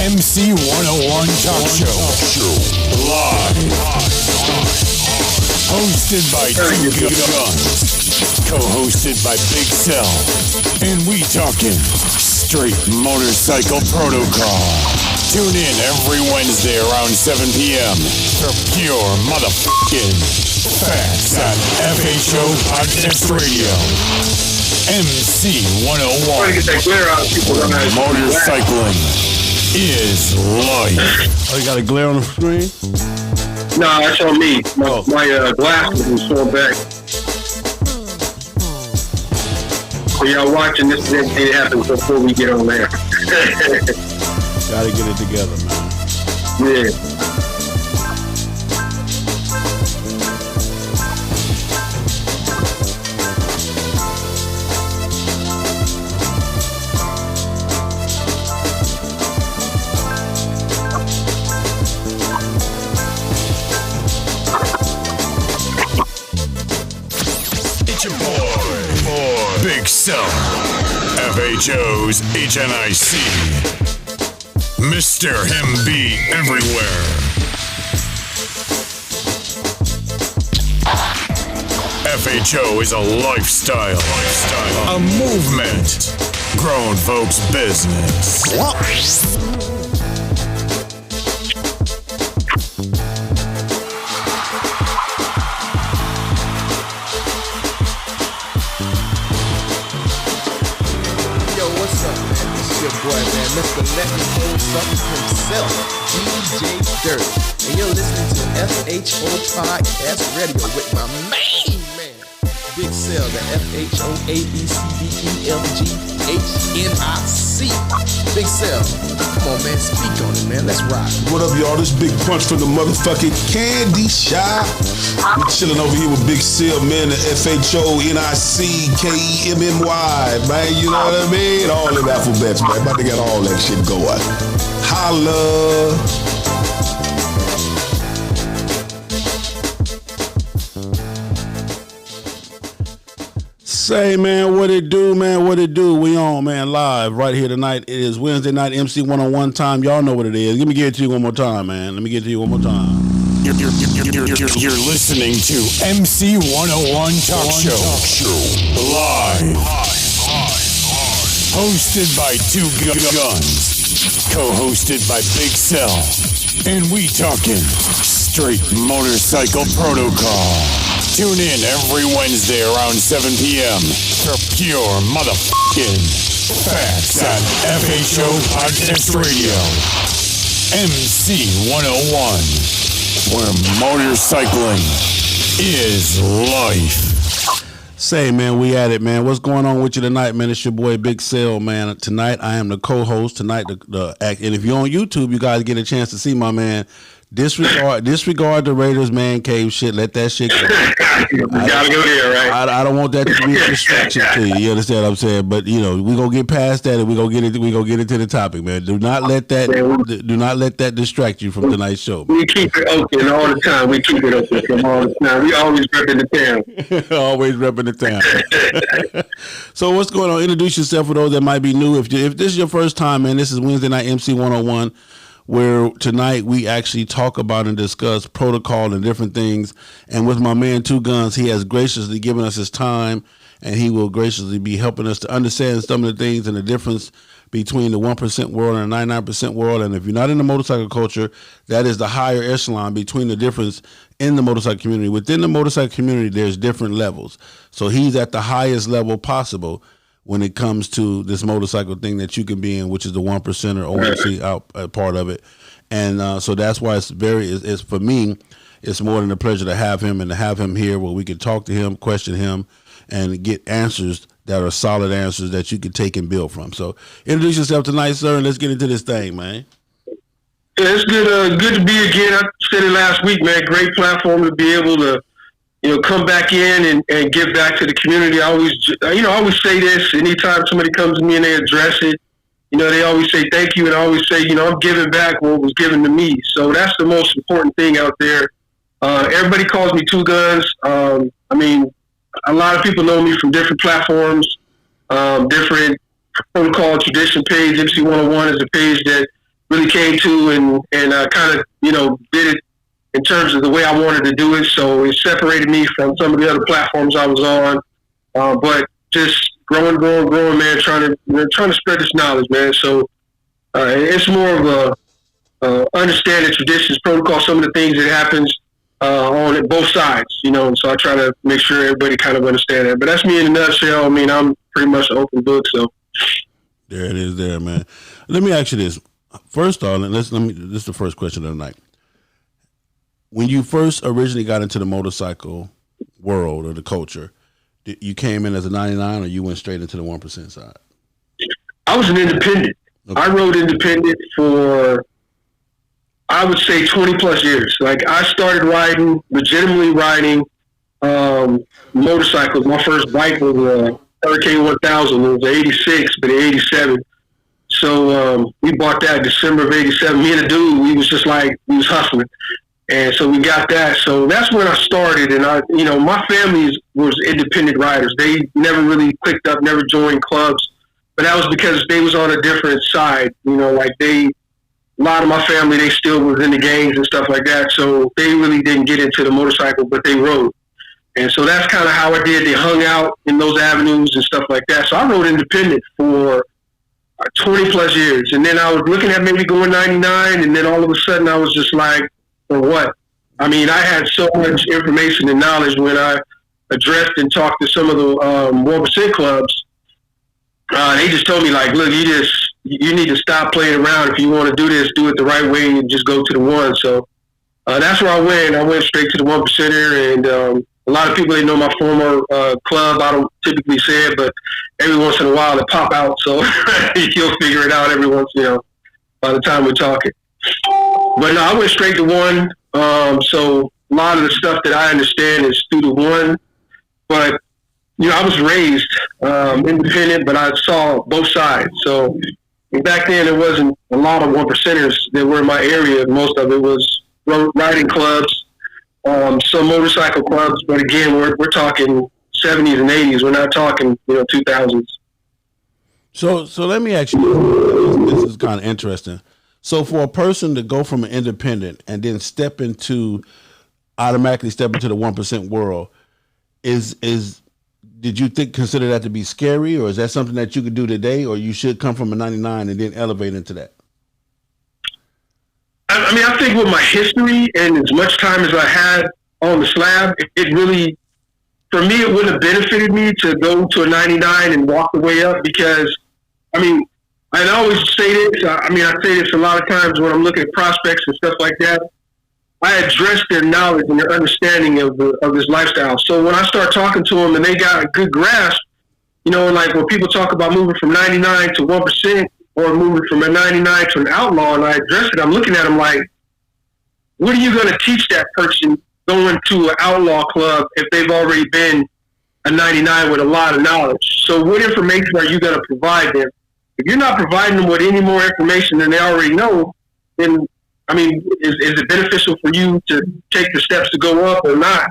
MC 101 Talk Show. Live. Hosted by Two Guns. Co-hosted by Big Cell. And we talking straight motorcycle protocol. Tune in every Wednesday around 7 p.m. for pure motherfucking facts on FHO Podcast Radio. MC 101. Motorcycling is life. Oh, you got a glare on the screen? No, that's on me. My glasses are so back. So y'all watching this thing happen before we get on there. Gotta get it together, man. Yeah. Big Cell, FHO's HNIC, Mr. Him Be Everywhere. FHO is a lifestyle, a movement, grown folks' business. Boy, man, Mr. Let Me Hold Something himself, DJ Dirt. And you're listening to FHO Podcast Radio with my main man, Big Cell, the FHOABCDEFGHNIC. Big Cell, come on, man, speak on it, man. Let's rock. What up, y'all? This Big Punch from the motherfucking Candy Shop. We chilling over here with Big Cell, man, the FHONICKEMMY, man. You know what I mean? All them alphabets, man. About to get all that shit going. Holla. Say, man, what it do, man? What it do? We on, man, live right here tonight. It is Wednesday night, MC 101 time. Y'all know what it is. Let me get it to you one more time, man. Let me get it to you one more time. You're listening to MC 101 Talk Show. Live. Hosted by Two Guns. Co-hosted by Big Cell. And we talking straight motorcycle protocol. Tune in every Wednesday around 7 p.m. for pure motherfucking facts on FHO Podcast Radio. MC 101, where motorcycling is life. Say, man, we at it, man. What's going on with you tonight, man? It's your boy Big Cell, man. Tonight I am the co-host. Tonight the act, and if you're on YouTube, you guys get a chance to see my man. Disregard the Raiders man cave shit. Let that shit go. You gotta go there, right? I don't want that to be a distraction to you. You understand what I'm saying? But you know, we gonna get past that and we gonna get into the topic, man. Do not let that distract you from tonight's show. We keep it open all the time. We keep it open from all the time. We always repping the town. Always repping the town. So what's going on? Introduce yourself for those that might be new. If this is your first time, man, this is Wednesday night MC 101. Where tonight we actually talk about and discuss protocol and different things. And with my man Two Guns, he has graciously given us his time, and he will graciously be helping us to understand some of the things and the difference between the 1% world and the 99% world. And if you're not in the motorcycle culture, that is the higher echelon between the difference in the motorcycle community. Within the motorcycle community, there's different levels. So he's at the highest level possible, when it comes to this motorcycle thing that you can be in, which is the 1% or OMC out part of it. And so that's why it's for me, it's more than a pleasure to have him and to have him here where we can talk to him, question him, and get answers that are solid answers that you can take and build from. So introduce yourself tonight, sir, and let's get into this thing, man. Yeah, it's good to be again. I said it last week, man. Great platform to be able to, come back in and give back to the community. I always say this anytime somebody comes to me and they address it. They always say thank you, and I always say, I'm giving back what was given to me. So that's the most important thing out there. Everybody calls me Two Guns. A lot of people know me from different platforms, different protocol tradition page. MC 101 is a page that really came to and kind of, did it in terms of the way I wanted to do it. So it separated me from some of the other platforms I was on. But just growing, man, trying to spread this knowledge, man. So it's more of a understanding traditions, protocol, some of the things that happens on both sides, and so I try to make sure everybody kind of understand that. But that's me in a nutshell. I'm pretty much an open book. So there it is, there, man. Let me ask you this. First off, this is the first question of the night. When you first originally got into the motorcycle world or the culture, you came in as a 99 or you went straight into the 1% side? I was an independent. Okay. I rode independent for, I would say, 20 plus years. Like, I started legitimately riding motorcycles. My first bike was a Hurricane 1000. It was an 86, but an 87. So we bought that December of 87. Me and a dude, we was hustling. And so we got that. So that's when I started. And my family was independent riders. They never really clicked up, never joined clubs. But that was because they was on a different side. A lot of my family, they still was in the gangs and stuff like that. So they really didn't get into the motorcycle, but they rode. And so that's kind of how I did. They hung out in those avenues and stuff like that. So I rode independent for 20 plus years. And then I was looking at maybe going 99. And then all of a sudden I was just like, for what? I had so much information and knowledge when I addressed and talked to some of the 1% clubs. They just told me, look, you need to stop playing around. If you want to do this, do it the right way and just go to the one. So that's where I went. I went straight to the 1%er, and a lot of people, they know my former club. I don't typically say it, but every once in a while it pop out. So you'll figure it out every once, by the time we're talking. But no, I went straight to one. So a lot of the stuff that I understand is through the one. But, I was raised independent, but I saw both sides. So back then there wasn't a lot of 1%ers that were in my area. Most of it was riding clubs, some motorcycle clubs. But again, we're talking 70s and 80s. We're not talking, 2000s. So let me ask you, this is kind of interesting. So for a person to go from an independent and then automatically step into the 1% world, did you consider that to be scary, or is that something that you could do today, or you should come from a 99 and then elevate into that? I think with my history and as much time as I had on the slab, it really, for me, it wouldn't have benefited me to go to a 99 and walk the way up because, I always say this. I say this a lot of times when I'm looking at prospects and stuff like that. I address their knowledge and their understanding of this lifestyle. So when I start talking to them and they got a good grasp, like when people talk about moving from 99 to 1% or moving from a 99 to an outlaw, and I address it, I'm looking at them like, what are you going to teach that person going to an outlaw club if they've already been a 99 with a lot of knowledge? So what information are you going to provide them? If you're not providing them with any more information than they already know, then, is it beneficial for you to take the steps to go up or not?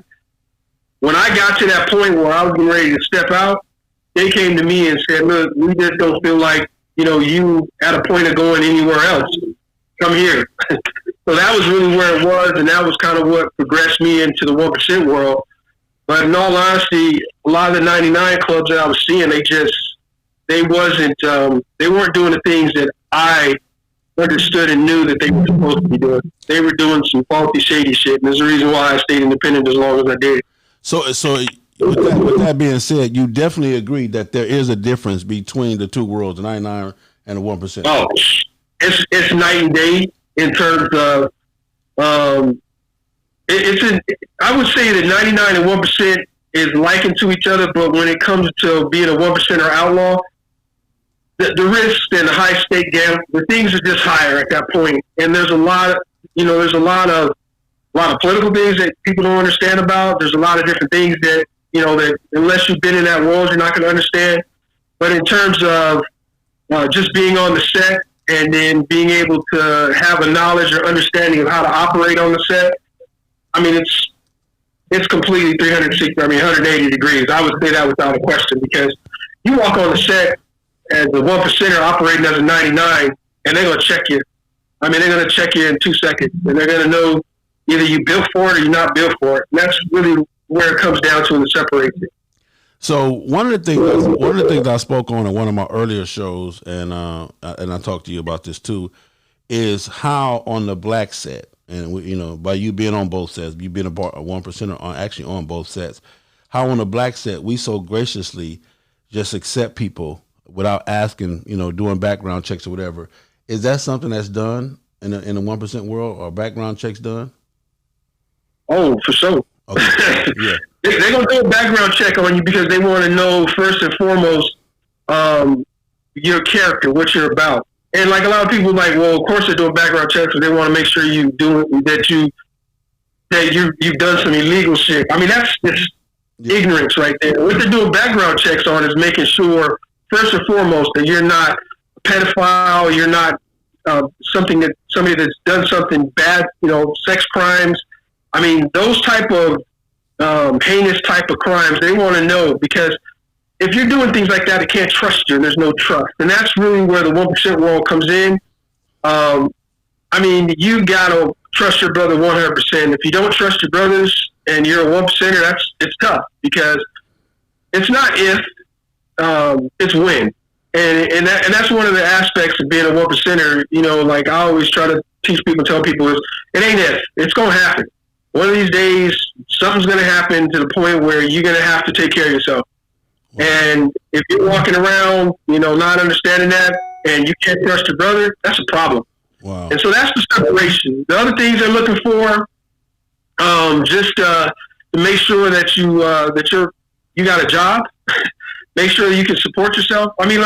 When I got to that point where I was getting ready to step out, they came to me and said, look, we just don't feel like, you at a point of going anywhere else. Come here. So that was really where it was, and that was kind of what progressed me into the 1% world. But in all honesty, a lot of the 99 clubs that I was seeing, they weren't doing the things that I understood and knew that they were supposed to be doing. They were doing some faulty, shady shit, and there's a reason why I stayed independent as long as I did. So with that being said, you definitely agree that there is a difference between the two worlds, the 99 and the 1%. Oh, it's night and day in terms of I would say that 99 and 1% is likened to each other, but when it comes to being a 1% or outlaw, the risks and the high stake gamble, the things are just higher at that point. And there's a lot of political things that people don't understand about. There's a lot of different things that, that unless you've been in that world, you're not going to understand. But in terms of just being on the set and then being able to have a knowledge or understanding of how to operate on the set, I mean, it's completely 180 degrees. I would say that without a question, because you walk on the set as a 1%er operating as a 99, and they're going to check you. I mean, they're going to check you in 2 seconds, and they're going to know either you built for it or you're not built for it. And that's really where it comes down to and separates it. So one of the things I spoke on in one of my earlier shows, and I talked to you about this too, is how on the black set, and by you being on both sets, you being a 1%er on both sets, how on the black set we so graciously just accept people without asking, doing background checks or whatever. Is that something that's done in the 1% world? Or background checks done? Oh, for sure. Okay. Yeah. They're going to do a background check on you because they want to know first and foremost your character, what you're about. And like a lot of people, well, of course they're doing background checks, but they want to make sure you've done some illegal shit. I mean, that's ignorance right there. What they're doing background checks on is making sure first and foremost that you're not a pedophile, you're not somebody that's done something bad, sex crimes. I mean, those type of heinous type of crimes, they want to know, because if you're doing things like that, they can't trust you, and there's no trust. And that's really where the 1% world comes in. I mean, you got to trust your brother 100%. If you don't trust your brothers and you're a 1%er, it's tough, because it's not if, it's when. And that's one of the aspects of being a 1%er. Like I always try to teach people, tell people, is it ain't if, it's going to happen. One of these days, something's going to happen to the point where you're going to have to take care of yourself. Wow. And if you're walking around, not understanding that, and you can't trust your brother, that's a problem. Wow. And so that's the separation. The other things they're looking for, just to make sure that you got a job, make sure you can support yourself. I mean,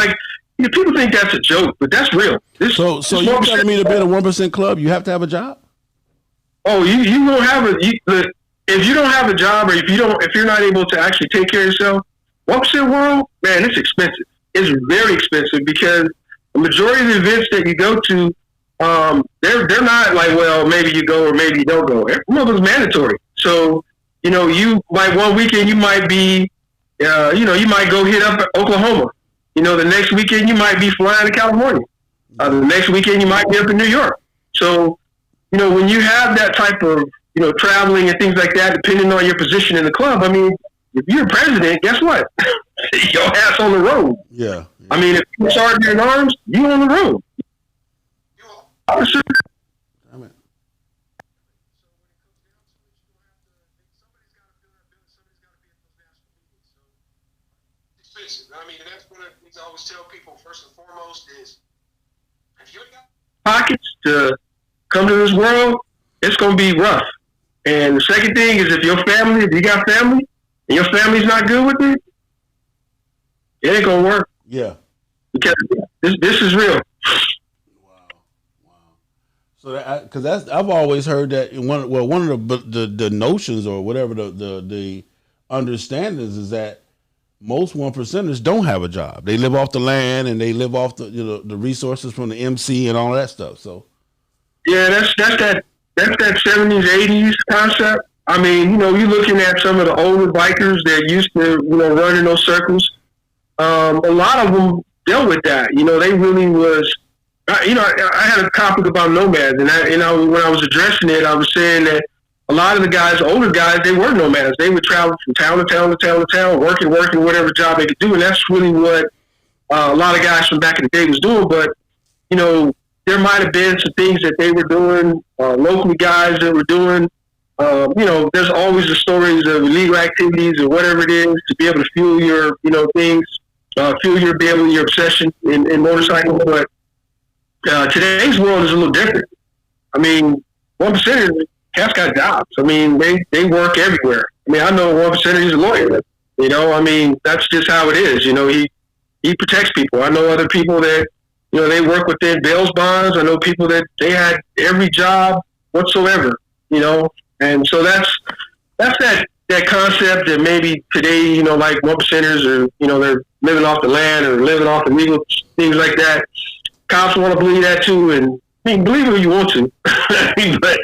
people think that's a joke, but that's real. So you're telling me to be in a 1% club, you have to have a job? Oh, you won't have if you don't have a job, or if you're not able to actually take care of yourself, 1% world, man, it's expensive. It's very expensive, because the majority of the events that you go to, they're not well, maybe you go or maybe you don't go. It's mandatory. So, you might one weekend you might be, you might go hit up Oklahoma. The next weekend you might be flying to California. The next weekend you might be up in New York. So, when you have that type of, traveling and things like that, depending on your position in the club, I mean, if you're president, guess what? Your ass on the road. Yeah. I mean, if you're sergeant in arms, you on the road. Officer. Damn it. Expensive. I mean, that's one of the things I always tell people, first and foremost, is if you ain't got pockets to come to this world, it's going to be rough. And the second thing is, if you got family, and your family's not good with it, it ain't going to work. Yeah. Because this is real. Wow. So because I've always heard that one of the notions, or whatever the understandings, is that most 1%ers don't have a job. They live off the land, and they live off the resources from the MC and all that stuff. So yeah, that's that 70s, 80s concept. I mean, you're looking at some of the older bikers that used to, run in those circles. A lot of them dealt with that. They really was. I had a topic about nomads, and when I was addressing it, I was saying that a lot of the guys, older guys, they were nomads. They would travel from town to town to town to town, working, whatever job they could do, and that's really what a lot of guys from back in the day was doing. But there might have been some things that they were doing, locally guys that were doing, there's always the stories of illegal activities or whatever it is to be able to fuel your, things, fuel your obsession in motorcycles. But today's world is a little different. I mean, 1%ers, cats got jobs. I mean, they work everywhere. I mean, I know 1%er, he's a lawyer. That's just how it is. He protects people. I know other people that, they work within bail bonds. I know people that they had every job whatsoever, and so that's that concept that maybe today, like 1%ers or, they're living off the land or living off illegal things like that. Cops want to believe that too. And believe who you want to, but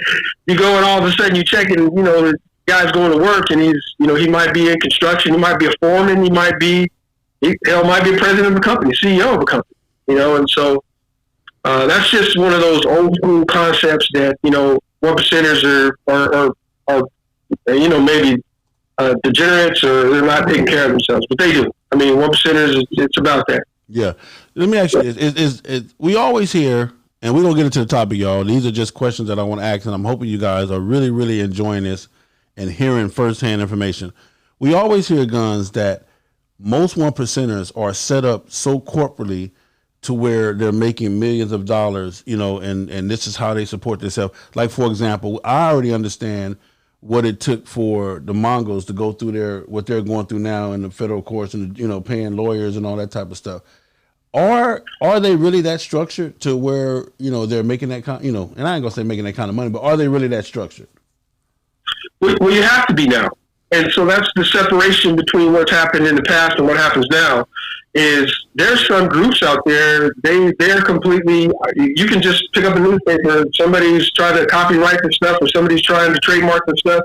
you go and all of a sudden you check and, the guy's going to work and he's, he might be in construction. He might be a foreman. He might be president of a company, CEO of a company, and so that's just one of those old school concepts that, 1%ers are maybe degenerates or they're not taking care of themselves, but they do. I mean, 1%ers, it's about that. Yeah. Let me ask you this. We always hear, and we're going to get into the topic, y'all. These are just questions that I want to ask, and I'm hoping you guys are really, really enjoying this and hearing firsthand information. We always hear, Guns, that most 1%ers are set up so corporately to where they're making millions of dollars, and this is how they support themselves. Like, for example, I already understand what it took for the Mongols to go through what they're going through now in the federal courts and, paying lawyers and all that type of stuff. Are they really that structured to where, they're making that kind, and I ain't gonna say making that kind of money, but are they really that structured? Well, you have to be now. And so that's the separation between what's happened in the past and what happens now. Is there's some groups out there, they're completely, you can just pick up a newspaper, somebody's trying to copyright their stuff or somebody's trying to trademark their stuff,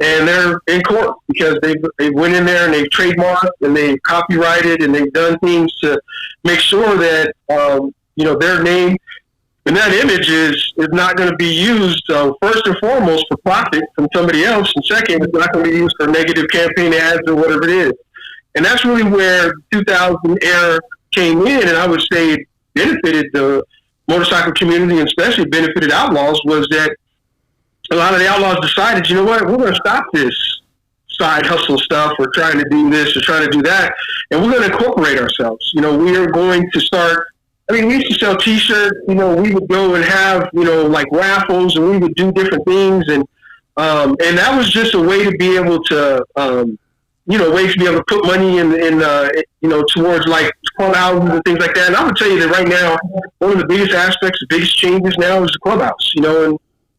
and they're in court because they went in there and they've trademarked and they've copyrighted and they've done things to make sure that, their name and that image is not going to be used, first and foremost, for profit from somebody else, and second, it's not going to be used for negative campaign ads or whatever it is. And that's really where 2000 era came in, and I would say it benefited the motorcycle community and especially benefited outlaws, was that a lot of the outlaws decided, you know what, we're going to stop this side hustle stuff or trying to do this or trying to do that, and we're going to incorporate ourselves. We are going to start, we used to sell T-shirts, we would go and have, like raffles, and we would do different things, and that was just a way to be able to, ways to be able to put money in towards like clubhouses and things like that. And I would tell you that right now, one of the biggest aspects, the biggest changes now is the clubhouse,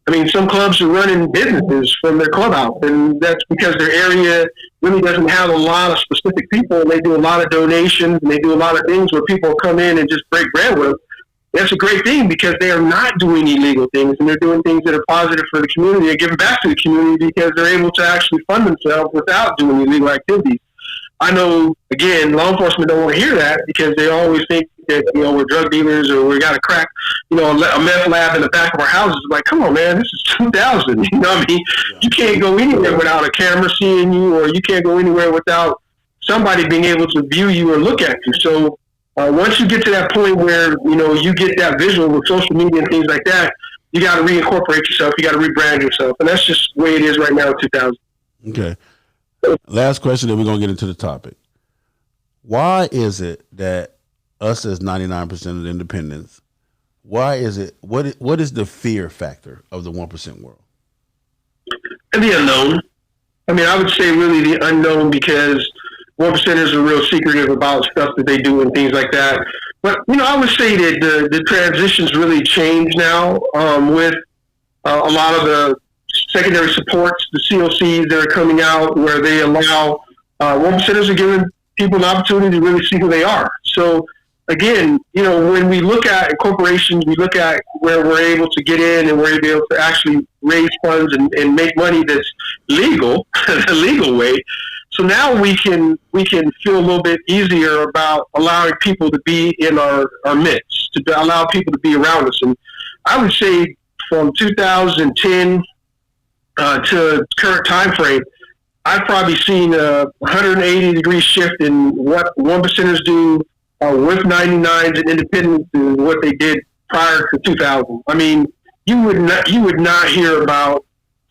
and some clubs are running businesses from their clubhouse, and that's because their area really doesn't have a lot of specific people, and they do a lot of donations, and they do a lot of things where people come in and just break bread with them. That's a great thing because they are not doing illegal things, and they're doing things that are positive for the community and giving back to the community because they're able to actually fund themselves without doing illegal activities. I know, again, law enforcement don't want to hear that because they always think that, we're drug dealers or we got a crack, a meth lab in the back of our houses. Like, come on, man, this is 2000. You can't go anywhere without a camera seeing you, or you can't go anywhere without somebody being able to view you or look at you. So once you get to that point where, you get that visual with social media and things like that, you got to reincorporate yourself. You got to rebrand yourself. And that's just the way it is right now in 2000. Okay. Last question, then we're going to get into the topic. Why is it that us as 99% of the independents, why is it, what is the fear factor of the 1% world? And the unknown. I would say really the unknown, because 1%ers are real secretive about stuff that they do and things like that. But, I would say that the transitions really change now with a lot of the secondary supports, the CYLCEs that are coming out, where they allow 1%ers are giving people an opportunity to really see who they are. So, again, when we look at corporations, we look at where we're able to get in and we're able to actually raise funds and make money that's legal, the legal way. So now we can feel a little bit easier about allowing people to be in our midst, to allow people to be around us. And I would say from 2010 to current time frame, I've probably seen a 180-degree shift in what 1%ers do with 99s and independents and what they did prior to 2000. You would not hear about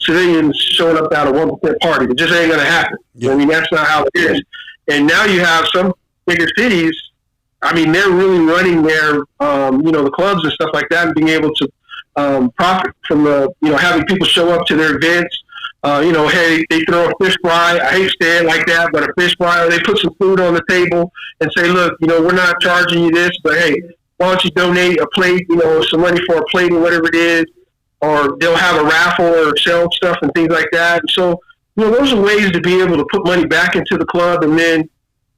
civilians showing up at a 1% party. It just ain't going to happen. Yeah. I mean, that's not how it is. And now you have some bigger cities. I mean, they're really running their, the clubs and stuff like that, and being able to profit from having people show up to their events. Hey, they throw a fish fry. I hate saying it like that, but a fish fry, or they put some food on the table and say, look, we're not charging you this, but hey, why don't you donate a plate, some money for a plate or whatever it is, or they'll have a raffle or sell stuff and things like that. And so, those are ways to be able to put money back into the club. And then,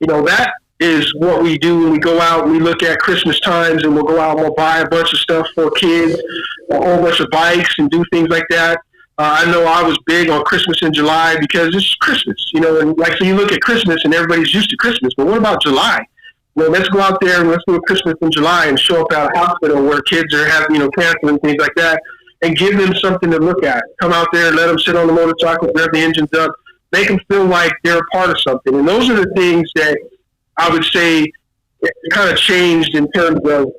that is what we do when we go out and we look at Christmas times, and we'll go out and we'll buy a bunch of stuff for kids, a whole bunch of bikes and do things like that. I know I was big on Christmas in July because it's Christmas, and so you look at Christmas and everybody's used to Christmas, but what about July? Well, let's go out there and let's do a Christmas in July and show up at a hospital where kids are having, cancer and things like that, and give them something to look at. Come out there and let them sit on the motorcycle, rev the engines up, make them feel like they're a part of something. And those are the things that I would say kind of changed in terms of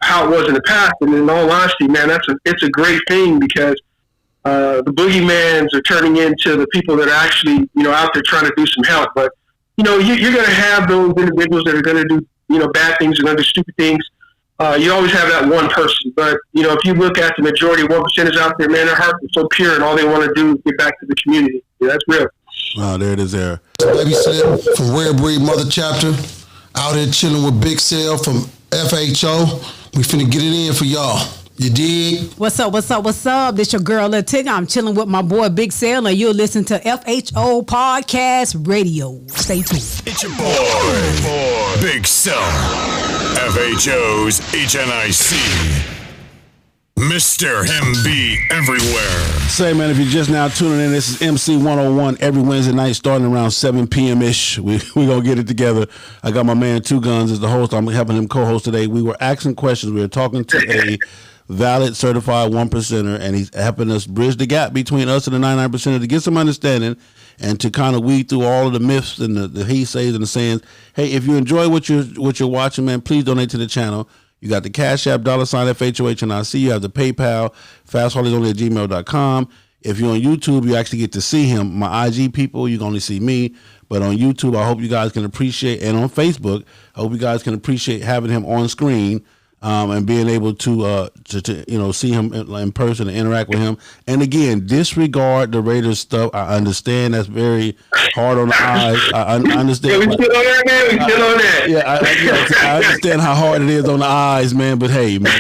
how it was in the past. And in all honesty, man, it's a great thing because the boogeymans are turning into the people that are actually, out there trying to do some help. But, you're going to have those individuals that are going to do, bad things, and going to do stupid things. You always have that one person. But, if you look at the majority of 1%ers out there, man, their hearts are so pure, and all they want to do is get back to the community. Yeah, that's real. Oh, there it is there. Baby Slim from Rare Breed Mother Chapter. Out here chilling with Big Cell from FHO. We finna get it in for y'all. You dig? What's up? This your girl, Lil Tigger. I'm chilling with my boy, Big Cell, and you'll listen to FHO Podcast Radio. Stay tuned. It's your boy, Big Cell. FHO's HNIC. Mr. MB everywhere. Say, man, if you're just now tuning in, this is MC 101 every Wednesday night starting around 7 p.m. ish. We going to get it together. I got my man Two Guns as the host. I'm helping him co-host today. We were asking questions. We were talking to a valid certified 1%er, and he's helping us bridge the gap between us and the 99%er to get some understanding and to kind of weed through all of the myths and the he says and the sayings. Hey, if you enjoy what you're watching, man, please donate to the channel. You got the Cash App, $FHOHNIC. You have the PayPal, fasthollyonly@gmail.com. If you're on YouTube, you actually get to see him. My IG people, you can only see me. But on YouTube, I hope you guys can appreciate, and on Facebook, I hope you guys can appreciate having him on screen and being able to see him in person and interact with him. And again, disregard the Raiders stuff. I understand that's very hard on the eyes. I understand. Yeah, we still on that, man. We still on that. Yeah, I understand how hard it is on the eyes, man. But hey, man.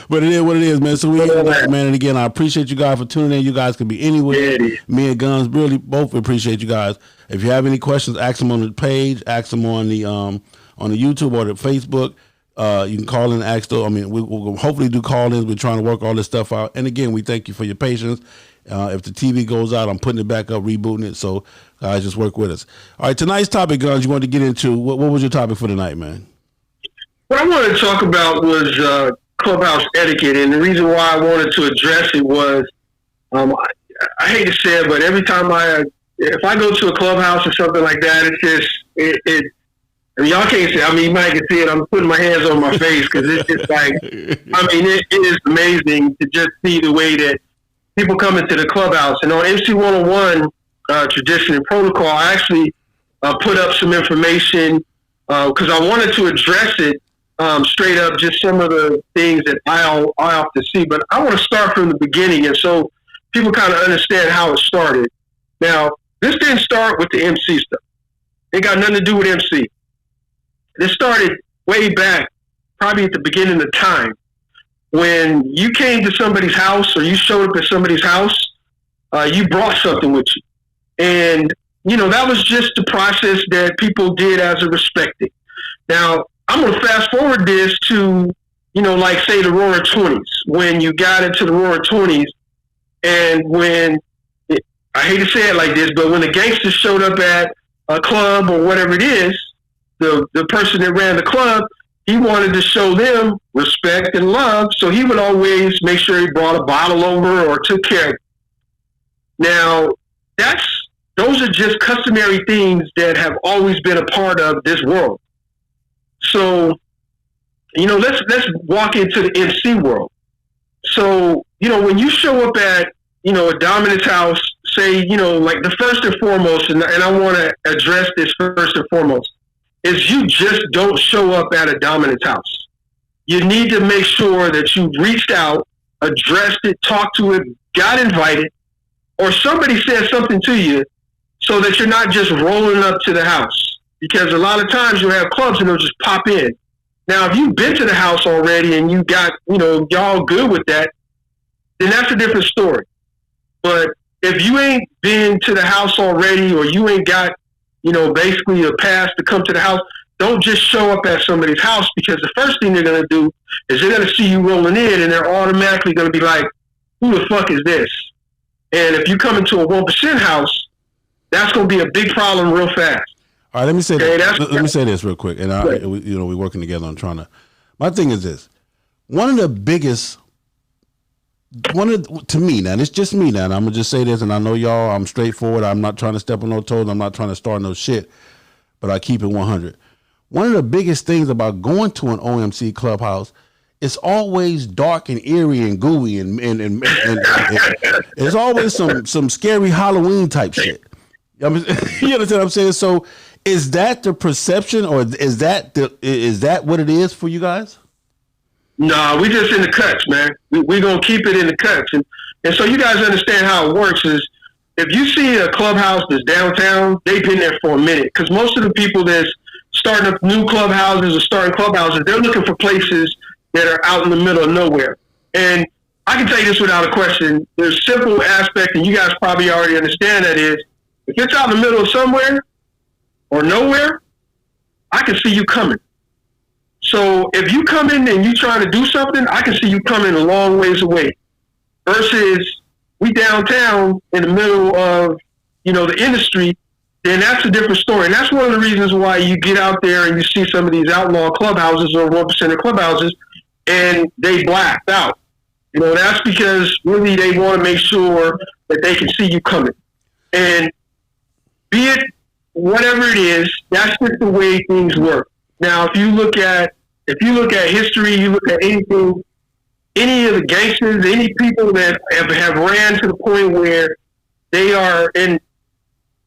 But it is what it is, man. So we here tonight, man. And again, I appreciate you guys for tuning in. You guys can be anywhere. Yeah, me and Guns really both appreciate you guys. If you have any questions, ask them on the page, ask them on the YouTube or the Facebook. You can call in and ask those. I mean, we'll hopefully do call-ins. We're trying to work all this stuff out. And again, we thank you for your patience. If the TV goes out, I'm putting it back up, rebooting it. So guys, just work with us. All right, tonight's topic, Guns, you wanted to get into. What was your topic for tonight, man? What I wanted to talk about was Clubhouse etiquette. And the reason why I wanted to address it was, I hate to say it, but every time if I go to a Clubhouse or something like that, it's just, I mean, y'all can't see. I mean, you might can see it. I'm putting my hands on my face because it's just like, I mean, it is amazing to just see the way that people come into the Clubhouse. And on MC 101, Tradition and Protocol, I actually put up some information because I wanted to address it straight up, just some of the things that I often see. But I want to start from the beginning, and so people kind of understand how it started. Now, this didn't start with the MC stuff. It got nothing to do with MC. This started way back, probably at the beginning of time, when you came to somebody's house or you showed up at somebody's house, you brought something with you. And, that was just the process that people did as a respecting. Now, I'm going to fast forward this to, like, say, the Roaring 20s, when you got into the Roaring 20s, and when, I hate to say it like this, but when the gangsters showed up at a club or whatever it is, the person that ran the club, he wanted to show them respect and love, so he would always make sure he brought a bottle over or took care of it. Now, those are just customary things that have always been a part of this world. So, let's walk into the MC world. So, when you show up at a dominance house, say, like the first and foremost, and I want to address this first and foremost, is you just don't show up at a dominance house. You need to make sure that you reached out, addressed it, talked to it, got invited, or somebody said something to you so that you're not just rolling up to the house. Because a lot of times you'll have clubs and they'll just pop in. Now, if you've been to the house already and you got, y'all good with that, then that's a different story. But if you ain't been to the house already, or you ain't got, basically a pass to come to the house, don't just show up at somebody's house, because the first thing they're going to do is they're going to see you rolling in and they're automatically going to be like, who the fuck is this? And if you come into a 1% house, that's going to be a big problem real fast. All right, let me say let me say this real quick, and we're working together on trying to. My thing is this: to me now, it's just me now. And I'm gonna just say this, and I know y'all. I'm straightforward. I'm not trying to step on no toes. I'm not trying to start no shit, but I keep it 100. One of the biggest things about going to an OMC clubhouse, it's always dark and eerie and gooey, and there's always some scary Halloween type shit. I mean, you understand what I'm saying? So, is that the perception, or is that what it is for you guys? No, we just in the cuts, man. We're going to keep it in the cuts. And so you guys understand how it works is, if you see a clubhouse that's downtown, they've been there for a minute. Because most of the people that's starting up new clubhouses or starting clubhouses, they're looking for places that are out in the middle of nowhere. And I can tell you this without a question. There's a simple aspect, and you guys probably already understand that is, if it's out in the middle of somewhere or nowhere, I can see you coming. So if you come in and you trying to do something, I can see you coming a long ways away. Versus we downtown in the middle of, the industry, then that's a different story. And that's one of the reasons why you get out there and you see some of these outlaw clubhouses or 1% clubhouses and they blacked out. That's because really they want to make sure that they can see you coming. And be it whatever it is, that's just the way things work. Now, if you look at history, you look at anything, any of the gangsters, any people that have ran to the point where they are in,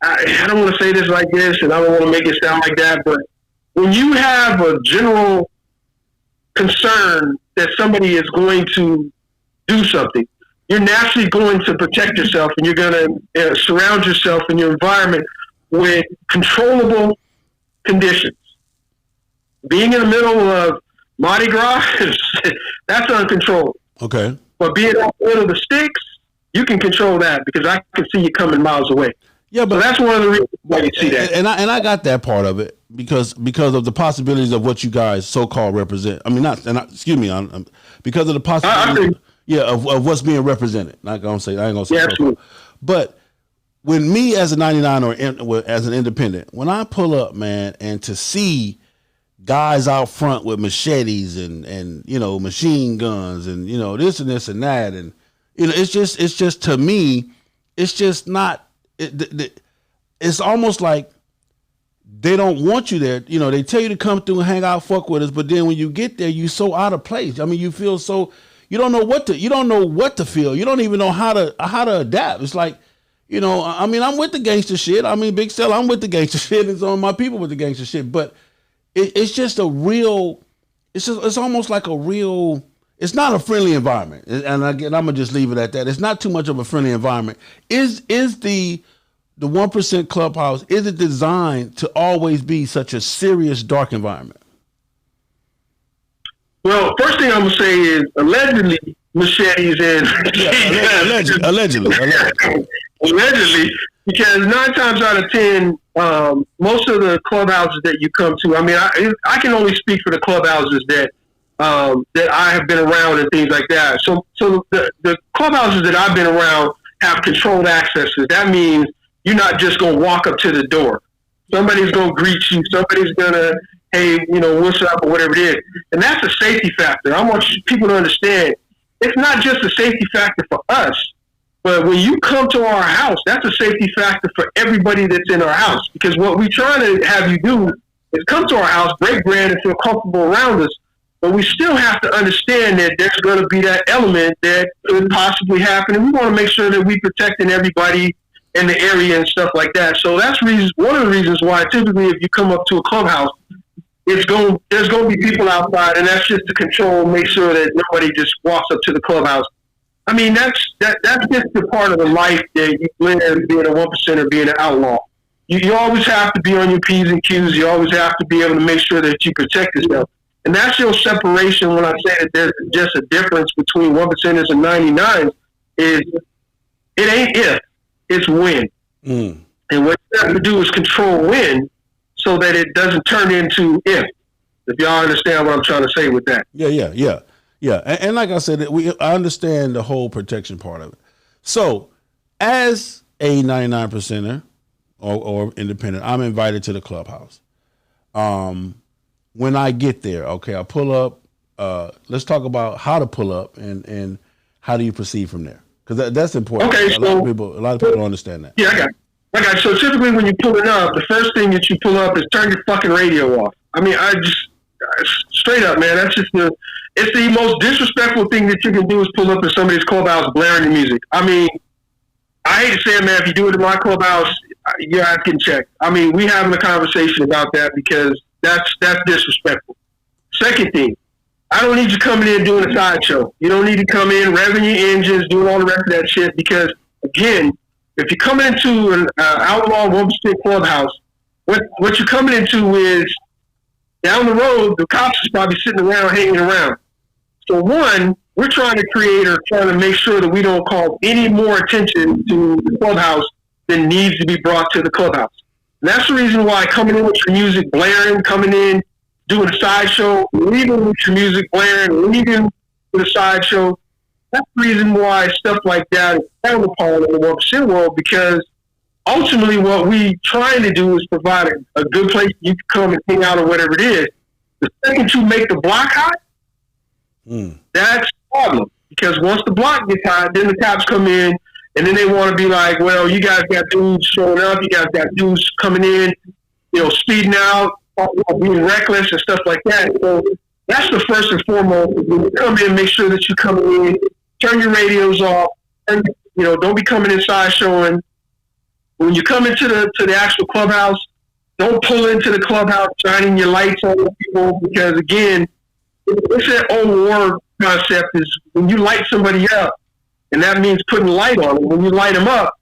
I don't want to say this like this, and I don't want to make it sound like that, but when you have a general concern that somebody is going to do something, you're naturally going to protect yourself, and you're going to surround yourself in your environment with controllable conditions. Being in the middle of Mardi Gras, that's uncontrollable. Okay. But being out in the middle of the sticks, you can control that, because I can see you coming miles away. Yeah, but so that's one of the reasons why you see that. And I got that part of it because of the possibilities of what you guys so-called represent. I mean, because of the possibilities of what's being represented. Not gonna say, I ain't gonna say so-called. But when me as a 99 or as an independent, when I pull up, man, and to see guys out front with machetes and machine guns and this and this and that, and it's just to me, it's just not. It's almost like they don't want you there. They tell you to come through and hang out, fuck with us, but then when you get there, you so out of place. I mean, you feel so you don't know what to feel. You don't even know how to adapt. It's like, I mean, I'm with the gangster shit. I mean, Big Cell, I'm with the gangster shit, and some of my people with the gangster shit. But it's just a real. It's almost like a real. It's not a friendly environment, and again, I'm gonna just leave it at that. It's not too much of a friendly environment. Is the 1% clubhouse, is it designed to always be such a serious, dark environment? Well, first thing I'm gonna say is allegedly machetes and allegedly, because 9 times out of 10, most of the clubhouses that you come to, I mean, I can only speak for the clubhouses that I have been around and things like that. So the clubhouses that I've been around have controlled accesses. That means you're not just going to walk up to the door. Somebody's going to greet you. Somebody's going to, hey, what's up or whatever it is. And that's a safety factor. I want people to understand it's not just a safety factor for us, but when you come to our house, that's a safety factor for everybody that's in our house. Because what we're trying to have you do is come to our house, break bread, and feel comfortable around us. But we still have to understand that there's going to be that element that could possibly happen, and we want to make sure that we're protecting everybody in the area and stuff like that. So that's one of the reasons why typically if you come up to a clubhouse, there's going to be people outside, and that's just to control, make sure that nobody just walks up to the clubhouse. I mean, that's just the part of the life that you live, being a 1% or being an outlaw. You always have to be on your P's and Q's. You always have to be able to make sure that you protect yourself. And that's your separation when I say that there's just a difference between 1%ers and 99s is it ain't if, it's when. And what you have to do is control when so that it doesn't turn into if y'all understand what I'm trying to say with that. Yeah. And like I said, I understand the whole protection part of it. So as a 99%er or independent, I'm invited to the clubhouse. When I get there, okay, I pull up. Let's talk about how to pull up and how do you proceed from there? Because that's important. Okay, a lot of people don't understand that. Yeah, I got it. So typically when you're pulling up, the first thing that you pull up is turn your fucking radio off. I mean, straight up, man, that's just it's the most disrespectful thing that you can do is pull up in somebody's clubhouse blaring the music. I mean, I hate to say it, man, if you do it in my clubhouse, your ass getting checked. I mean, we having a conversation about that because that's disrespectful. Second thing, I don't need you coming in doing a sideshow. You don't need to come in revving your engines, doing all the rest of that shit because, again, if you're coming into an outlaw 1% clubhouse, what you're coming into is down the road, the cops is probably sitting around, hanging around. So one, we're trying to make sure that we don't call any more attention to the clubhouse than needs to be brought to the clubhouse. And that's the reason why coming in with your music blaring, coming in, doing a sideshow, leaving with your music blaring, leaving with a sideshow, that's the reason why stuff like that is frowned upon in the 1% world, because ultimately what we trying to do is provide a good place you can come and hang out or whatever it is. The second you make the block hot, that's the problem. Because once the block gets hot, then the cops come in and then they want to be like, well, you guys got dudes showing up, you guys got dudes coming in, speeding out, being reckless and stuff like that. So that's the first and foremost. When you come in, make sure that you come in, turn your radios off, and, don't be coming inside showing. When you come into the actual clubhouse, don't pull into the clubhouse shining your lights on people because, again, it's that old war concept is when you light somebody up, and that means putting light on them. When you light them up,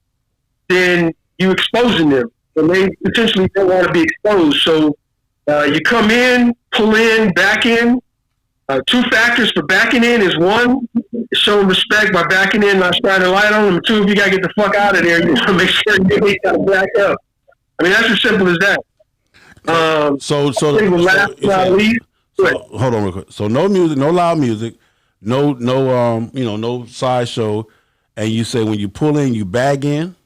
then you exposing them, and they potentially don't want to be exposed. So you come in, pull in, back in. Two factors for backing in is one, showing respect by backing in, not shining a light on them. Two, if you got to get the fuck out of there, you want to make sure you ain't got to back up. I mean, that's as simple as that. Hold on real quick. So no music, no loud music, no sideshow. And you say when you pull in, you bag in?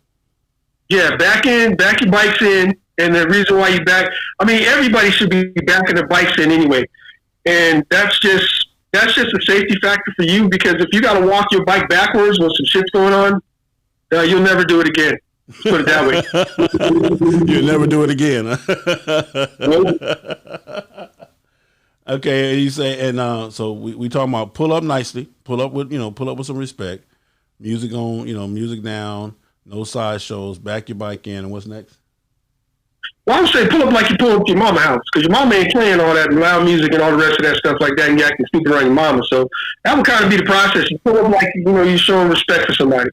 Yeah, back your bikes in. And the reason why you back, I mean, everybody should be backing their bikes in anyway. And that's just a safety factor for you because if you got to walk your bike backwards when some shit's going on, you'll never do it again. Put it that way. You'll never do it again. Okay, and you say, and so we talking about pull up nicely, pull up with some respect, music on, music down, no side shows, back your bike in, and what's next? Well, I would say pull up like you pull up to your mama's house because your mama ain't playing all that loud music and all the rest of that stuff like that and you acting stupid around your mama. So that would kind of be the process. You pull up like, you're showing respect for somebody.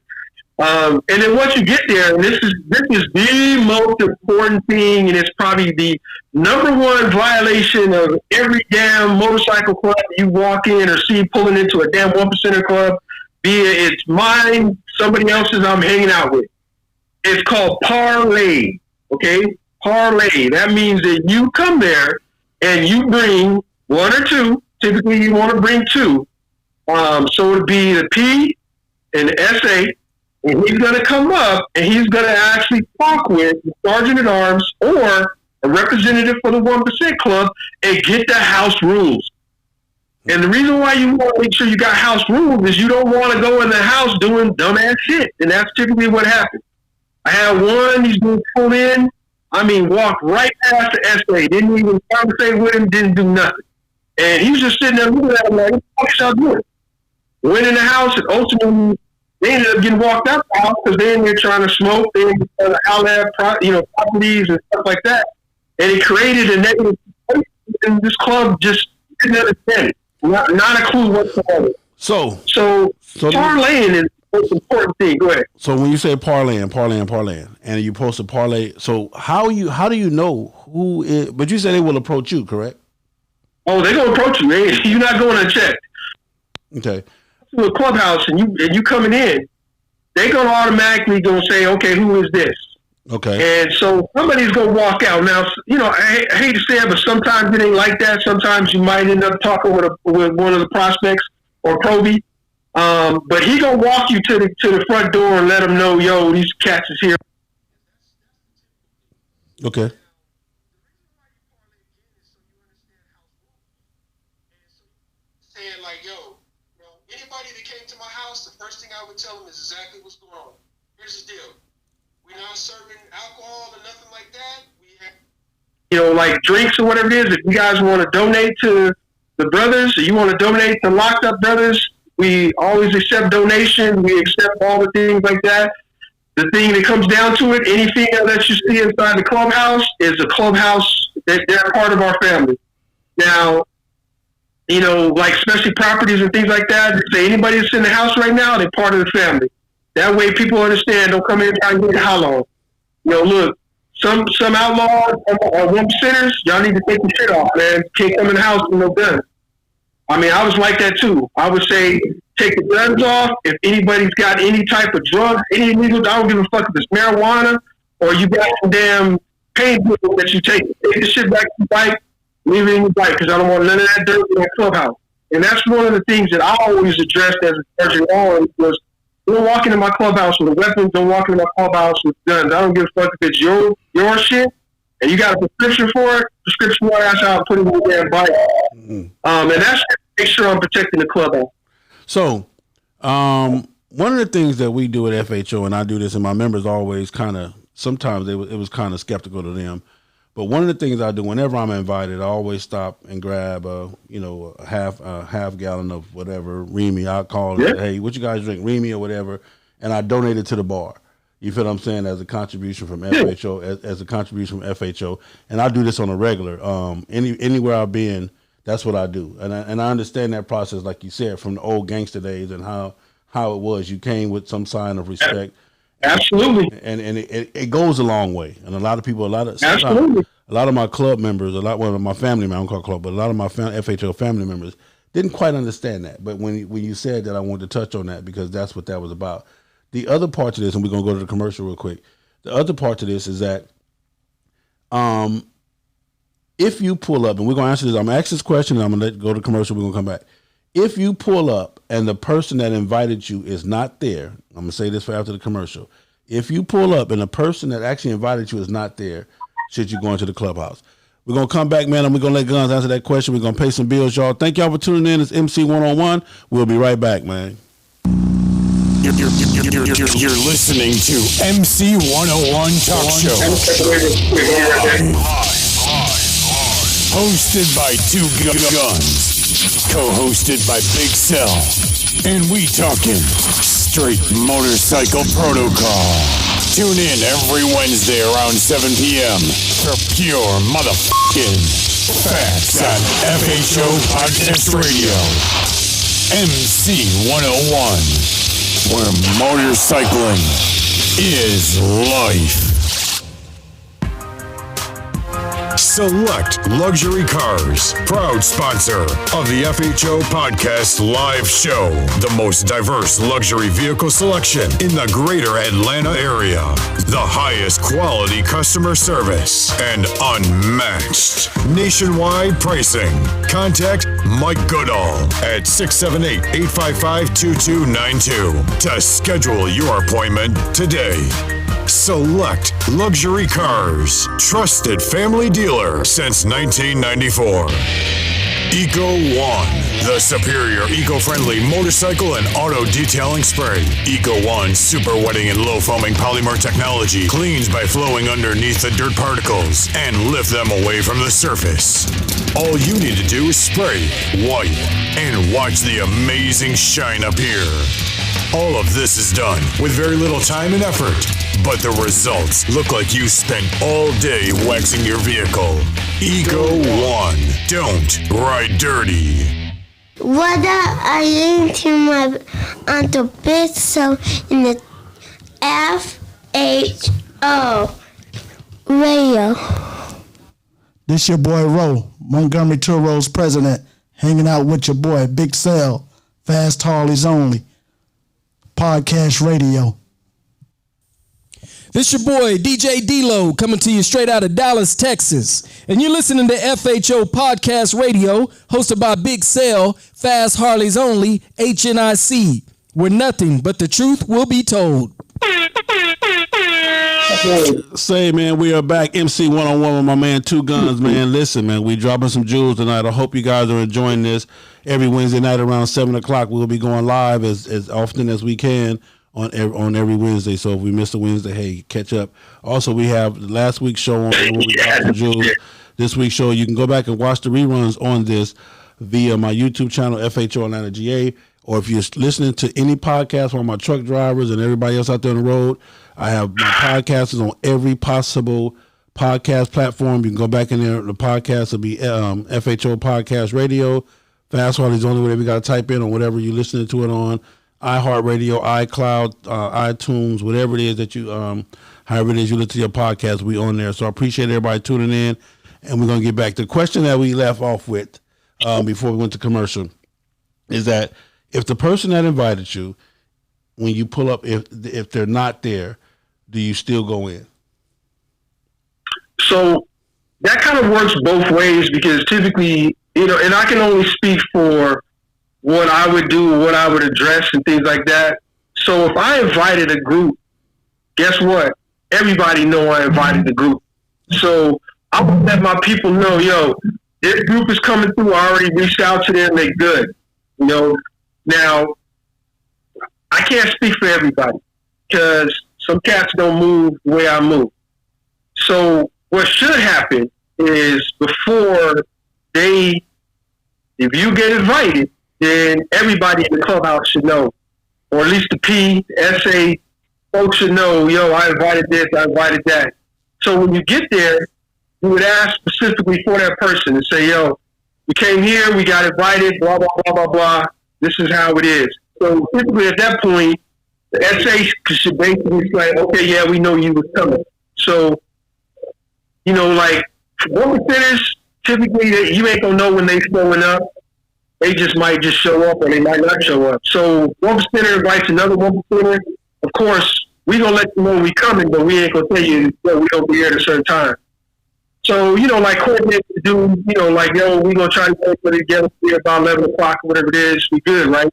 And then once you get there, and this is the most important thing, and it's probably the number one violation of every damn motorcycle club you walk in or see pulling into a damn 1%er club, be it it's mine, somebody else's I'm hanging out with. It's called parlay, okay? Parlay. That means that you come there and you bring one or two. Typically, you want to bring two. So it'd be the P and the SA, and he's going to come up and he's going to actually talk with the sergeant at arms or a representative for the 1% club and get the house rules. And the reason why you want to make sure you got house rules is you don't want to go in the house doing dumbass shit, and that's typically what happens. I had one. He's going to pull in. I mean, walked right past the SA. Didn't even conversate with him. Didn't do nothing. And he was just sitting there looking at him like, what y'all doing? Went in the house, and ultimately they ended up getting walked out the house because they're in there trying to smoke. They're trying to outlet properties and stuff like that. And it created a negative situation, and this club just didn't understand it. Not a clue whatsoever. So parlaying is the most important thing. Go ahead. So when you say parlaying, and you post a parlay, so how do you know who is? But you said they will approach you, correct? Oh, they're gonna approach you. You're not going unchecked. Okay. To a clubhouse and you coming in, they're gonna automatically gonna say, okay, who is this? Okay. And so somebody's gonna walk out. Now, I hate to say it, but sometimes it ain't like that. Sometimes you might end up talking with one of the prospects or probie. But he gonna walk you to the front door and let them know, yo, these cats is here. Okay. Saying like, yo, anybody that came to my house, the first thing I would tell them is exactly what's going on. Here's the deal. We're not serving alcohol or nothing like that. We have, like drinks or whatever it is. If you guys want to donate to the brothers, or you want to donate to Locked Up Brothers, we always accept donation. We accept all the things like that. The thing that comes down to it, anything that you see inside the clubhouse is a clubhouse. They're part of our family. Now, like especially properties and things like that, say anybody that's in the house right now, they're part of the family. That way people understand, don't come in and try and get it how long. Look, some outlaws or one percenters, y'all need to take your shit off, man. Can't come in the house with no guns. I mean, I was like that too. I would say, take the guns off. If anybody's got any type of drug, any illegal, I don't give a fuck if it's marijuana or you got some damn pain pills that you take. Take the shit back to your bike, leave it in your bike, because I don't want none of that dirt in that clubhouse. And that's one of the things that I always addressed as a sergeant on was, don't walk into my clubhouse with weapons, don't walk into my clubhouse with guns. I don't give a fuck if it's your shit and you got a prescription for it, that's how I put it in your damn bike. Mm-hmm. And that's to make sure I'm protecting the clubhouse. So, one of the things that we do at FHO, and I do this, and my members always sometimes it was kind of skeptical to them, but one of the things I do whenever I'm invited, I always stop and grab a half gallon of whatever Remy. I call it, hey, what you guys drink, Remy or whatever, and I donate it to the bar. You feel what I'm saying? As a contribution from FHO, as a contribution from FHO, and I do this on a regular. Anywhere I've been, that's what I do, and I understand that process, like you said, from the old gangster days and how it was. You came with some sign of respect. Absolutely. And it goes a long way. And a lot of people, absolutely. A lot of my club members, a lot of my family members, I don't call it club, but a lot of my FHO family members didn't quite understand that. But when you said that, I wanted to touch on that because that's what that was about. The other part to this, and we're going to go to the commercial real quick. The other part to this is that if you pull up, and we're going to answer this, I'm going to ask this question, and I'm going to let you go to commercial, we're going to come back. If you pull up and the person that invited you is not there, I'm going to say this for after the commercial. If you pull up and the person that actually invited you is not there, should you go into the clubhouse? We're going to come back, man, and we're going to let Guns answer that question. We're going to pay some bills, y'all. Thank y'all for tuning in. It's MC 101. We'll be right back, man. You're listening to MC 101 Talk Show. Hosted by Two Guns. Co-hosted by Big Cell. And we talking straight motorcycle protocol. Tune in every Wednesday around 7 p.m. for pure motherfucking facts on FHO Podcast Radio. MC 101, where motorcycling is life. Select Luxury Cars, proud sponsor of the FHO Podcast Live Show. The most diverse luxury vehicle selection in the greater Atlanta area. The highest quality customer service and unmatched nationwide pricing. Contact Mike Goodall at 678-855-2292 to schedule your appointment today. Select Luxury Cars, trusted family dealer since 1994. Eco One. The superior eco-friendly motorcycle and auto detailing spray. Eco One super wetting and low foaming polymer technology cleans by flowing underneath the dirt particles and lift them away from the surface. All you need to do is spray, wipe, and watch the amazing shine appear. All of this is done with very little time and effort, but the results look like you spent all day waxing your vehicle. Eco One. Don't ride dirty. What are you to my Uncle Big Show in the FHO radio? This your boy Ro, Montgomery Tour's president, hanging out with your boy Big Cell, Fast Harleys Only, podcast radio. This your boy DJ D-Lo coming to you straight out of Dallas, Texas. And you're listening to FHO Podcast Radio, hosted by Big Cell, Fast Harleys Only, HNIC, where nothing but the truth will be told. Say, man, we are back. MC 101 with my man Two Guns, man. Listen, man, we dropping some jewels tonight. I hope you guys are enjoying this. Every Wednesday night around 7 o'clock, we'll be going live as often as we can on every Wednesday. So if we miss a Wednesday, hey, catch up. Also, we have last week's show on where we dropped some jewels. This week's show, you can go back and watch the reruns on this via my YouTube channel, FHO Atlanta GA, or if you're listening to any podcast from my truck drivers and everybody else out there on the road, I have my podcasts on every possible podcast platform. You can go back in there. The podcast will be FHO Podcast Radio. Fast Harley's only whatever you got to type in or whatever you're listening to it on. iHeartRadio, iCloud, iTunes, whatever it is that you, however it is you listen to your podcast, we on there. So I appreciate everybody tuning in, and we're going to get back to the question that we left off with before we went to commercial, is that if the person that invited you, when you pull up, if they're not there, do you still go in? So that kind of works both ways because typically, and I can only speak for what I would do, what I would address and things like that. So if I invited a group, guess what? Everybody know I invited the group. So I would let my people know, this group is coming through. I already reached out to them. They good. Now, I can't speak for everybody because some cats don't move the way I move. So what should happen is if you get invited, then everybody in the clubhouse should know, or at least the P, the SA folks should know, I invited this, I invited that. So when you get there, you would ask specifically for that person and say, we came here, we got invited, blah, blah, blah, blah, blah. This is how it is. So typically at that point, the SA should basically say, okay, yeah, we know you was coming. So, like 1%ers, typically you ain't gonna know when they showing up. They just might just show up or they might not show up. So 1%er invites another 1%er. Of course, we gonna let you know we coming, but we ain't gonna tell you we don't be here at a certain time. So, like coordinate to do, we gonna try to get together here about 11 o'clock or whatever it is. We good, right?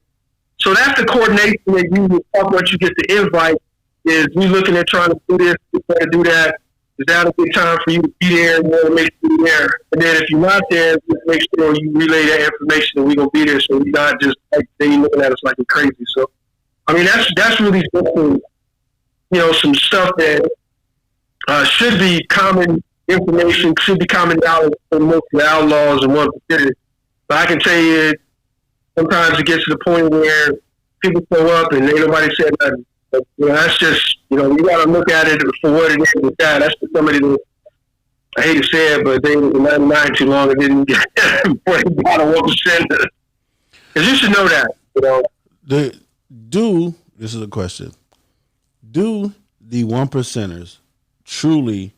So that's the coordination that you talk about. You get the invite is we looking at trying to do this, trying to do that. Is that a good time for you to be there and make sure you're there? And then if you're not there, just make sure you relay that information and we're going to be there so we're not just like they looking at us like we're crazy. So, I mean, that's really something, some stuff that should be common information, should be common knowledge for most of the outlaws and 1%. But I can tell you, sometimes it gets to the point where people show up and ain't nobody said nothing. But, that's just, you got to look at it for what it is with that. That's for somebody that, I hate to say it, but they were 99 too long and didn't get before they got a 1%. Because you should know that, This is a question. Do the 1%ers truly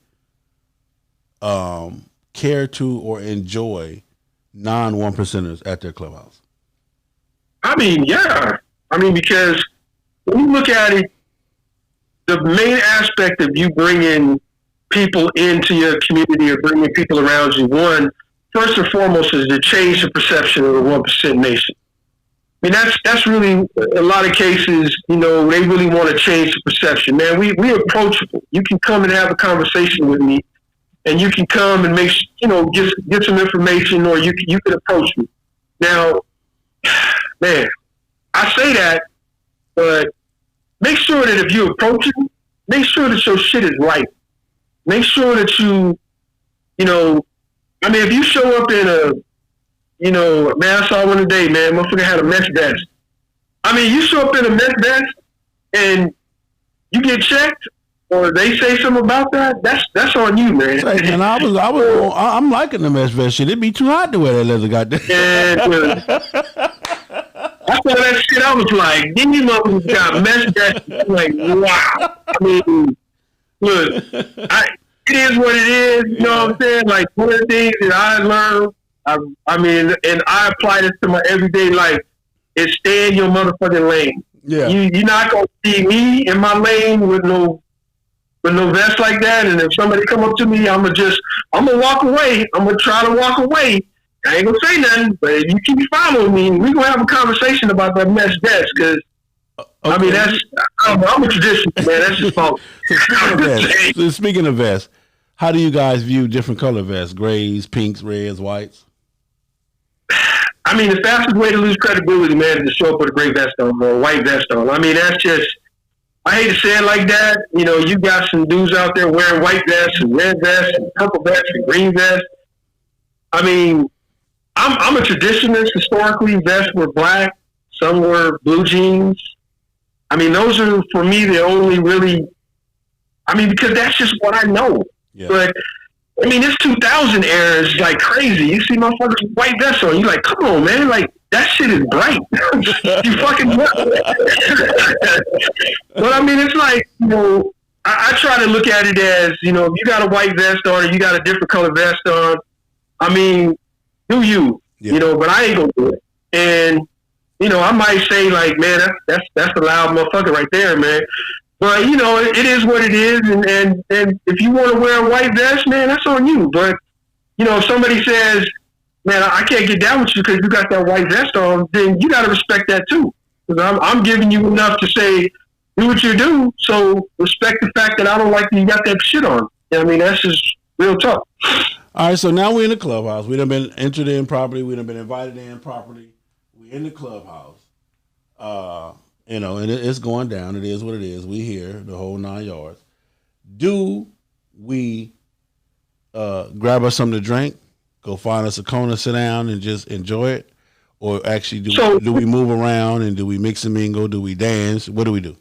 care to or enjoy non-1%ers at their clubhouse? I mean, yeah. Because when you look at it, the main aspect of you bringing people into your community or bringing people around you, one, first and foremost, is to change the perception of the 1% nation. I mean, that's really, a lot of cases, they really want to change the perception. Man, we're approachable. You can come and have a conversation with me, and you can come and get some information, or you can approach me. Now, Man, I say that, but make sure that if you approach it, make sure that your shit is right. Make sure that you know, I mean, if you show up in a, man, I saw one today, man, motherfucker had a mesh vest. I mean, you show up in a mesh vest and you get checked, or they say something about that. That's on you, man. Hey, man, I'm liking the mesh vest shit. It'd be too hot to wear that leather, goddamn. And I saw that shit. I was like, these motherfuckers got mesh vests. I'm like, wow. I mean, look, it is what it is. You know what I'm saying? Like, one of the things that I learned, I mean, and I apply this to my everyday life, is stay in your motherfucking lane. Yeah. You're not gonna see me in my lane with no vest like that. And if somebody come up to me, I'm gonna walk away. I'm gonna try to walk away. I ain't gonna say nothing, but if you keep following me, we gonna have a conversation about that mesh vest. Because I mean, I'm a traditionalist, man. That's just fault. So speaking of vests, how do you guys view different color vests? Grays, pinks, reds, whites? I mean, the fastest way to lose credibility, man, is to show up with a gray vest on or a white vest on. I mean, that's just, I hate to say it like that. You know, you got some dudes out there wearing white vests and red vests and purple vests and green vests. I mean, I'm a traditionalist. Historically, vests were black. Some were blue jeans. I mean, those are, for me, the only really, I mean, because that's just what I know. Yeah. But, I mean, this 2000 era is like crazy. You see motherfuckers with white vests on. You're like, come on, man. Like, that shit is bright. You fucking But, I mean, it's like, you know, I try to look at it as, you know, if you got a white vest on or you got a different color vest on, I mean, do you, you know, but I ain't gonna do it. And, you know, I might say, like, man, that's a loud motherfucker right there, man. But, you know, it is what it is, and if you want to wear a white vest, man, that's on you. But, you know, if somebody says, man, I can't get down with you because you got that white vest on, then you got to respect that too. Because I'm giving you enough to say, do what you do, so respect the fact that I don't like that you got that shit on. I mean, that's just real tough. All right, so now we're in the clubhouse. We done been entered in properly. We done been invited in properly. We're in the clubhouse. You know, and it's going down. It is what it is. We here, the whole 9 yards. Do we grab us something to drink, go find us a corner, sit down, and just enjoy it? Or actually, do we move around, and do we mix and mingle? Do we dance? What do we do?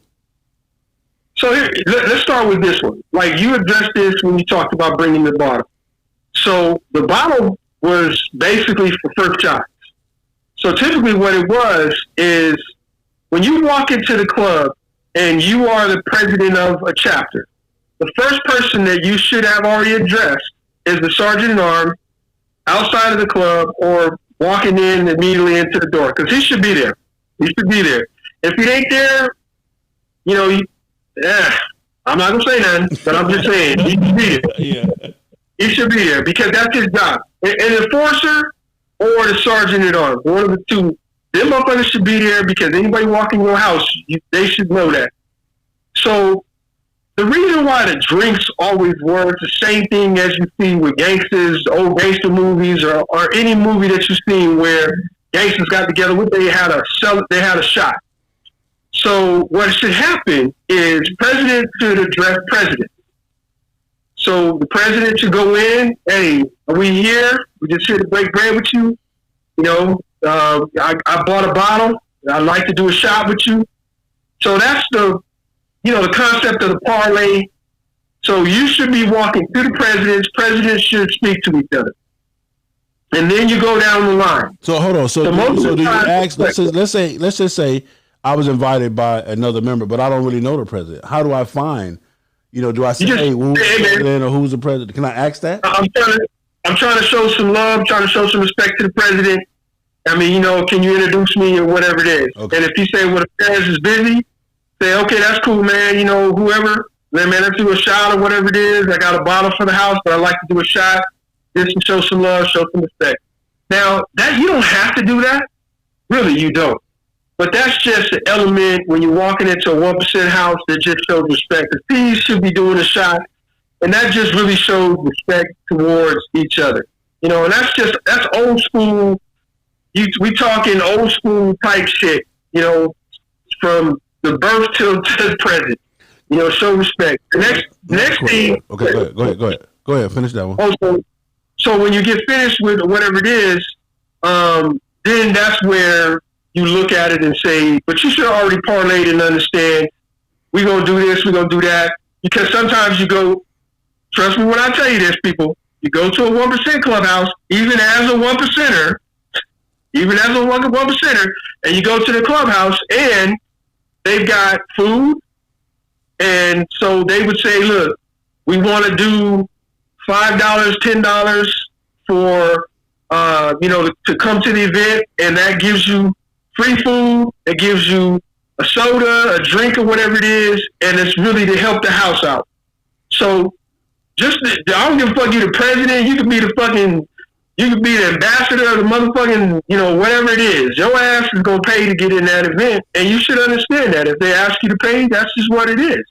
So here, let's start with this one. Like, you addressed this when you talked about bringing the bottle. So the bottle was basically for first shots. So typically what it was is, when you walk into the club and you are the president of a chapter, the first person that you should have already addressed is the sergeant at arms outside of the club or walking in immediately into the door, because he should be there. He should be there. If he ain't there, you know, I'm not going to say nothing, but I'm just saying, he should be there. Yeah. He should be there because that's his job. An enforcer or the sergeant at arms, one of the two. Them motherfuckers should be there because anybody walking your house, they should know that. So the reason why the drinks always were the same thing as you see with gangsters, old gangster movies, or any movie that you've seen where gangsters got together, they had a shot. So what should happen is president should address president. So the president should go in, hey, are we here? We just here to break bread with you. You know, I bought a bottle. I'd like to do a shot with you. So that's the concept of the parlay. So you should be walking to the presidents. Presidents should speak to each other. And then you go down the line. So hold on. So do you ask, let's just say I was invited by another member, but I don't really know the president. How do I find, do I say, hey, who's the president or who's the president? Can I ask that? I'm trying to show some love, trying to show some respect to the president. I mean, can you introduce me or whatever it is? Okay. And if you say, well, the president is busy, say, okay, that's cool, man. Whoever, then, man, let's do a shot or whatever it is. I got a bottle for the house, but I'd like to do a shot just to show some love, show some respect. Now, that you don't have to do that. Really, you don't. But that's just an element when you're walking into a 1% house that just shows respect. The P's should be doing a shot, and that just really shows respect towards each other. And that's old school we talking old school type shit, you know, from the birth to the present. You know, show respect. The next thing. Okay, go ahead. Finish that one. Also, so when you get finished with whatever it is, then that's where you look at it and say, but you should have already parlayed and understand, we're going to do this, we're going to do that. Because sometimes you go, trust me when I tell you this, people, you go to a 1% clubhouse, even as a 1%er, and you go to the clubhouse and they've got food. And so they would say, look, we want to do $5, $10 for, to come to the event. And that gives you free food. It gives you a soda, a drink, or whatever it is. And it's really to help the house out. So I don't give a fuck, you the president. You could be the ambassador of the motherfucking, whatever it is. Your ass is going to pay to get in that event. And you should understand that. If they ask you to pay, that's just what it is.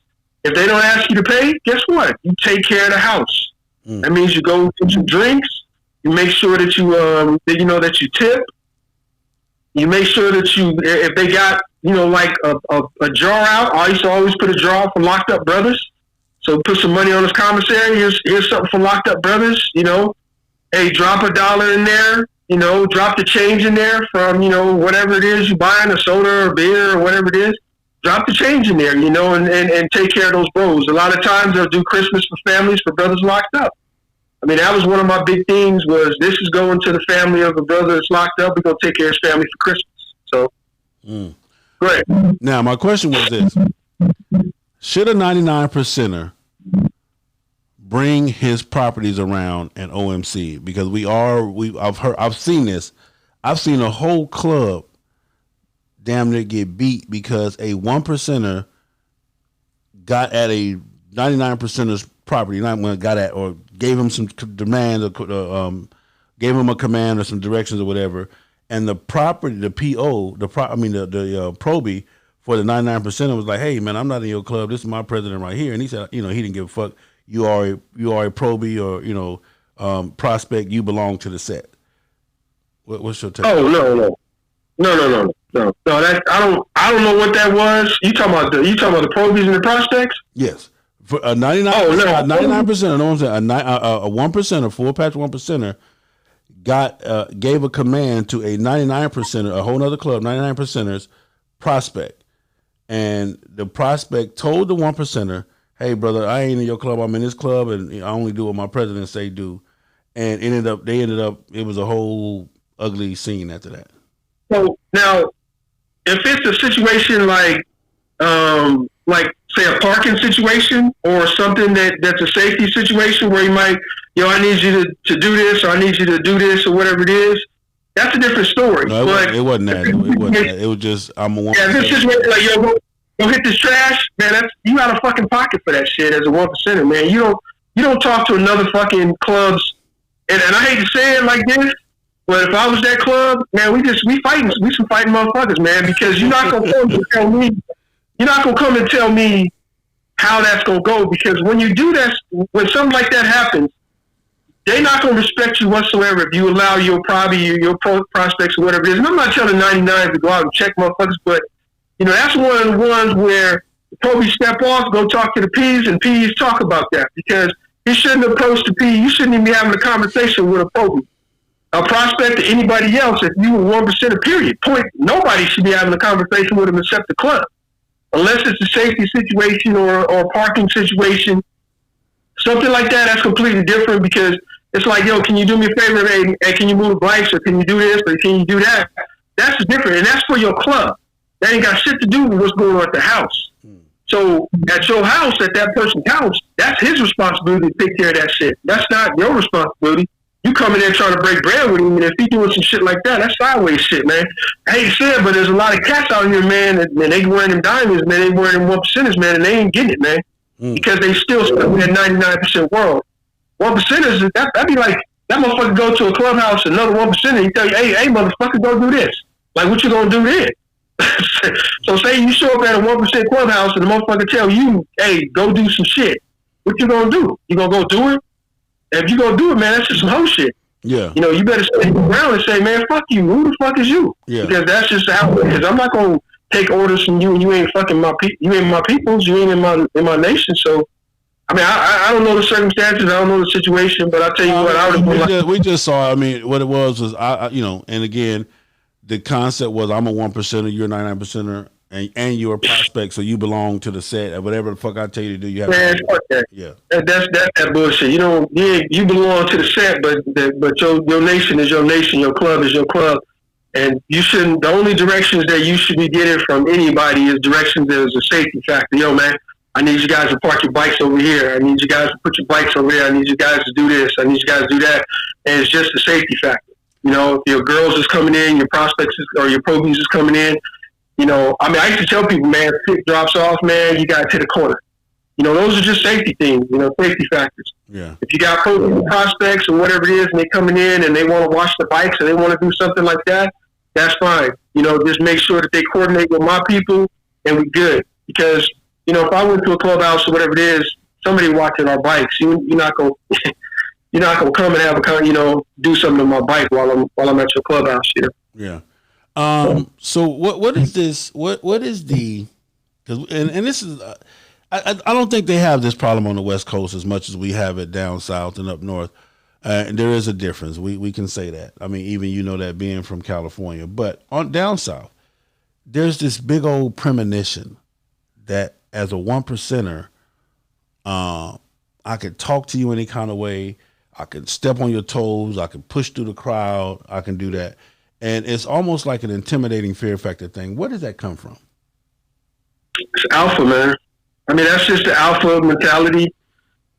If they don't ask you to pay, guess what? You take care of the house. That means you go get your drinks. You make sure that that you tip. You make sure that if they got, like a jar out, I used to always put a jar out for locked up brothers. So put some money on this commissary. Here's something for locked up brothers, Hey, drop $1 in there, drop the change in there from, whatever it is you buying, a soda or beer or whatever it is. Drop the change in there, and take care of those bros. A lot of times they'll do Christmas for families for brothers locked up. I mean, that was one of my big things was this is going to the family of a brother that's locked up. We're going to take care of his family for Christmas. So, great. Now, my question was this. Should a 99%er bring his properties around an OMC? Because I've seen this. I've seen a whole club damn near get beat because a 1%er got at a 99%er's property, or gave him some demands, or gave him a command or some directions or whatever, and the property, the PO, the probie for the 99%er was like, "Hey man, I'm not in your club. This is my president right here," and he said, he didn't give a fuck. You are a probie or prospect. You belong to the set. What's your take? Oh no. No, that I don't know what that was. You talking about the probies and the prospects? Yes, for a 99%. 99%. You know what I'm saying? A 1%, full patch 1%er gave a command to a 99%er, a whole other club, 99%ers prospect, and the prospect told the 1%er, "Hey brother, I ain't in your club. I'm in this club, and I only do what my president say do." And they ended up. It was a whole ugly scene after that. So now, if it's a situation like say a parking situation or something that's a safety situation where you might, I need you to do this or I need you to do this or whatever it is, that's a different story. No, it wasn't that. It was just I'm a one. Yeah, this situation like go hit this trash, man. You got a fucking pocket for that shit as a 1%er, man. You don't talk to another fucking clubs, and I hate to say it like this. But if I was that club, man, we some fighting motherfuckers, man, because you're not gonna come and tell me how that's gonna go, because when you do that, when something like that happens, they're not gonna respect you whatsoever if you allow your prospects or whatever it is. And I'm not telling 99 to go out and check motherfuckers, but that's one of the ones where the probie step off, go talk to the P's, and P's talk about that, because he shouldn't approach the P. You shouldn't even be having a conversation with a probie. A prospect or anybody else, if you were 1%, period, nobody should be having a conversation with them except the club. Unless it's a safety situation or a parking situation. Something like that, that's completely different, because it's like, can you do me a favor? Hey, can you move bikes, or can you do this, or can you do that? That's different, and that's for your club. That ain't got shit to do with what's going on at the house. So at your house, at that person's house, that's his responsibility to take care of that shit. That's not your responsibility. You come in there trying to break bread with him, and if he doing some shit like that, that's sideways shit, man. I hate to say it, but there's a lot of cats out here, man, and they wearing them diamonds, man. They wearing them 1%ers, man, and they ain't getting it, man, because they still stuck in that 99% world. 1%ers, that'd be like that motherfucker go to a clubhouse, another 1%er, he tell you, hey, motherfucker, go do this. Like, what you gonna do then? So say you show up at a 1% clubhouse and the motherfucker tell you, hey, go do some shit. What you gonna do? You gonna go do it? If you gonna do it, man, that's just some hoe shit. Yeah. You know, you better stand your ground and say, man, fuck you. Who the fuck is you? Yeah. Because that's just how it is. I'm not gonna take orders from you, and you ain't fucking you ain't my peoples. You ain't in my nation. So, I mean, I don't know the circumstances. I don't know the situation, but I tell you what, I would. We just saw. I mean, what it was I you know, and again, the concept was I'm a 1%er, you're a 99%er, and you're a prospect, so you belong to the set. Whatever the fuck I tell you to do, you have man, to do. fuck that. Yeah, that's that bullshit. You know, you belong to the set, but your nation is your nation. Your club is your club, and you shouldn't. The only directions that you should be getting from anybody is directions that is a safety factor. Yo, man, I need you guys to park your bikes over here. I need you guys to put your bikes over here. I need you guys to do this. I need you guys to do that. And it's just a safety factor. You know, if your girls is coming in, your prospects or your probies is coming in, you know, I mean, I used to tell people, man, if it drops off, man, you got to hit the corner. You know, those are just safety things, you know, safety factors. Yeah. If you got prospects or whatever it is, and they coming in and they want to wash the bikes or they want to do something like that, that's fine. You know, just make sure that they coordinate with my people and we good. Because, you know, if I went to a clubhouse or whatever it is, somebody watching our bikes, you're not going to... You're not gonna come and have do something to my bike while I'm at your clubhouse. You know? Yeah. So what is this? What is the? And this is. I don't think they have this problem on the West Coast as much as we have it down south and up north. And there is a difference. We can say that. I mean, even you know that being from California, but on down south, there's this big old premonition that as a 1%er, I could talk to you any kind of way. I can step on your toes. I can push through the crowd. I can do that. And it's almost like an intimidating fear factor thing. Where does that come from? It's alpha, man. I mean, that's just the alpha mentality.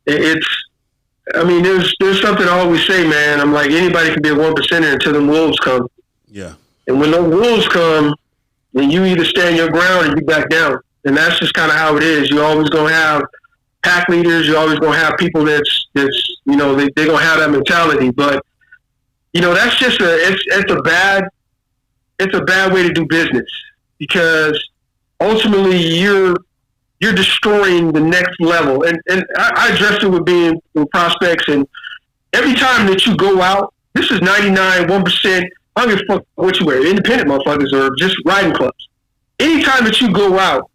There's something I always say, man. I'm like, anybody can be a 1%er until the wolves come. Yeah. And when those wolves come, then you either stand your ground or you back down. And that's just kind of how it is. You're always going to have pack leaders. You're always going to have people that's you know, they're going to have that mentality. But, you know, that's just it's a bad way to do business, because ultimately you're destroying the next level. And I addressed it with prospects, and every time that you go out, this is 1%. I don't give a fuck what you wear, independent motherfuckers or just riding clubs. Anytime that you go out,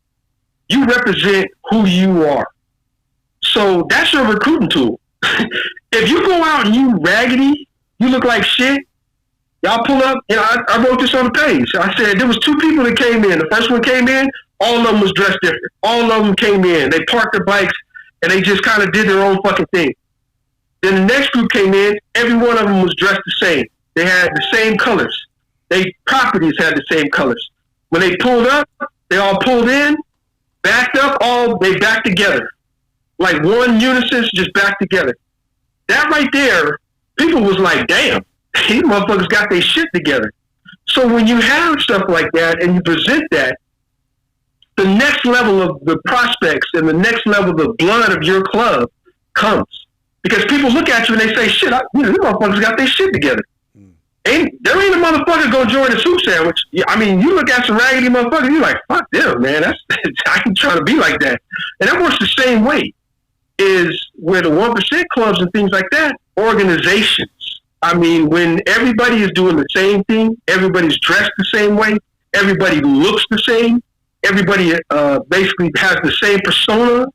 you represent who you are. So that's your recruiting tool. If you go out and you raggedy, you look like shit, y'all pull up. You know, I wrote this on the page. I said there was two people that came in. The first one came in, all of them was dressed different. All of them came in. They parked their bikes and they just kind of did their own fucking thing. Then the next group came in. Every one of them was dressed the same. They had the same colors. They properties had the same colors. When they pulled up, they all pulled in, backed up, they backed together. Like one unison, just back together. That right there, people was like, damn, these motherfuckers got their shit together. So when you have stuff like that and you present that, the next level of the prospects and the next level of the blood of your club comes. Because people look at you and they say, shit, these motherfuckers got their shit together. There ain't a motherfucker gonna join the soup sandwich. I mean, you look at some raggedy motherfuckers, you're like, fuck them, man. I ain't trying to be like that. And that works the same way. Is where the 1% clubs and things like that, organizations. I mean, when everybody is doing the same thing, everybody's dressed the same way, everybody looks the same, everybody basically has the same persona,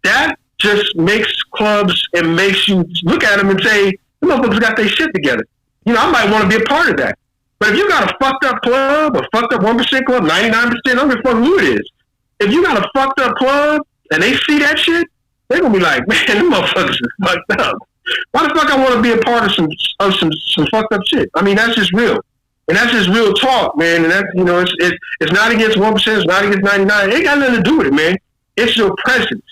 that just makes clubs and makes you look at them and say, the motherfuckers got their shit together. You know, I might want to be a part of that. But if you got a fucked up club, a fucked up 1% club, 99%, I don't give a fuck who it is. If you got a fucked up club and they see that shit, they're gonna be like, man, them motherfuckers is fucked up. Why the fuck I want to be a part of some fucked up shit? I mean, that's just real, and that's just real talk, man. And that's, you know, it's not against 1%, it's not against 99. It ain't got nothing to do with it, man. It's your presence.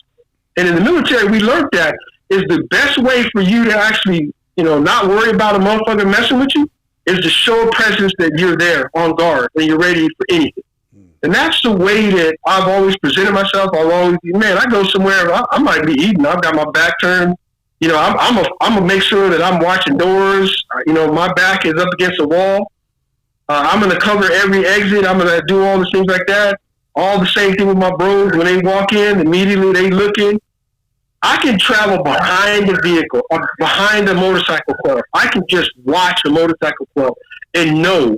And in the military, we learned that is the best way for you to actually, you know, not worry about a motherfucker messing with you is to show a presence that you're there on guard and you're ready for anything. And that's the way that I've always presented myself. I go somewhere, I might be eating, I've got my back turned. You know, I'm gonna make sure that I'm watching doors. You know, my back is up against the wall. I'm gonna cover every exit. I'm gonna do all the things like that. All the same thing with my bros. When they walk in, immediately they looking. I can travel behind the vehicle, or behind the motorcycle club. I can just watch the motorcycle club and know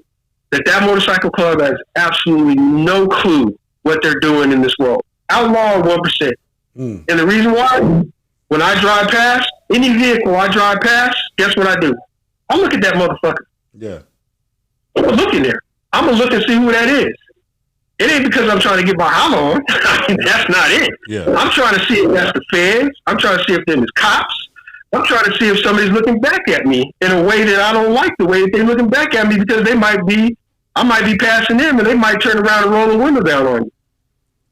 that motorcycle club has absolutely no clue what they're doing in this world. Outlaw 1%. And the reason why, when I drive past, any vehicle I drive past, guess what I do? I look at that motherfucker. Yeah. I'm going to look in there. I'm going to look and see who that is. It ain't because I'm trying to get my holler on. That's not it. Yeah. I'm trying to see if that's the feds. I'm trying to see if them is cops. I'm trying to see if somebody's looking back at me in a way that I don't like the way that they're looking back at me, because I might be passing them and they might turn around and roll the window down on you.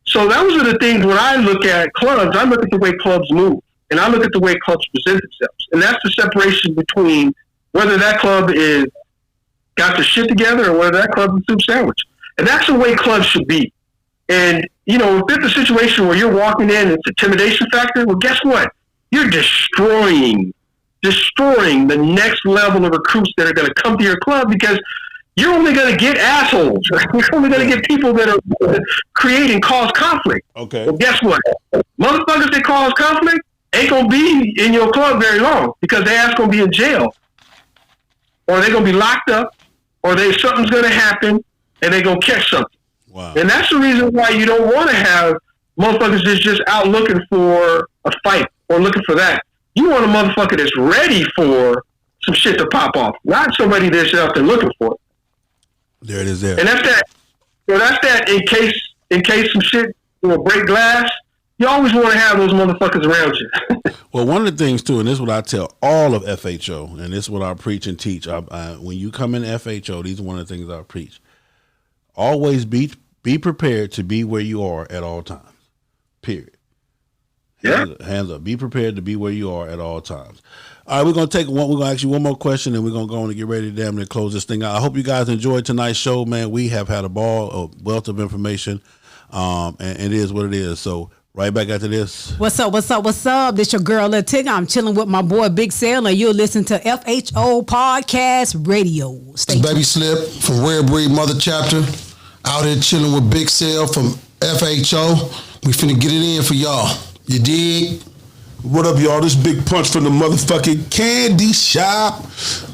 So those are the things when I look at clubs, I look at the way clubs move and I look at the way clubs present themselves. And that's the separation between whether that club is got their shit together or whether that club is a soup sandwich. And that's the way clubs should be. And, you know, if it's a situation where you're walking in, it's intimidation factor, well, guess what? You're destroying the next level of recruits that are going to come to your club, because you're only going to get assholes. You're only going to get people that are create and cause conflict. Okay. Well, guess what? Motherfuckers that cause conflict ain't going to be in your club very long, because their ass going to be in jail. Or they're going to be locked up, or something's going to happen, and they're going to catch something. Wow. And that's the reason why you don't want to have motherfuckers that's just out looking for a fight or looking for that. You want a motherfucker that's ready for some shit to pop off, not somebody that's out there looking for it. There it is there. And that's that. So that's that in case some shit will break glass. You always want to have those motherfuckers around you. Well, one of the things too, and this is what I tell all of FHO, and this is what I preach and teach. When you come in FHO, these are one of the things I preach. Always be prepared to be where you are at all times. Period. Hands up. Be prepared to be where you are at all times. All right, we're gonna ask you one more question, and we're gonna go on and get ready to damn near close this thing out. I hope you guys enjoyed tonight's show, man. We have had a wealth of information, and it is what it is. So right back after this. What's up? This your girl Lil Tigger. I'm chilling with my boy Big Sale, and you'll listen to FHO Podcast Radio. It's Baby Slip from Rare Breed Mother Chapter. Out here chilling with Big Sale from FHO. We finna get it in for y'all. You dig? What up, y'all? This Big Punch from the motherfucking candy shop.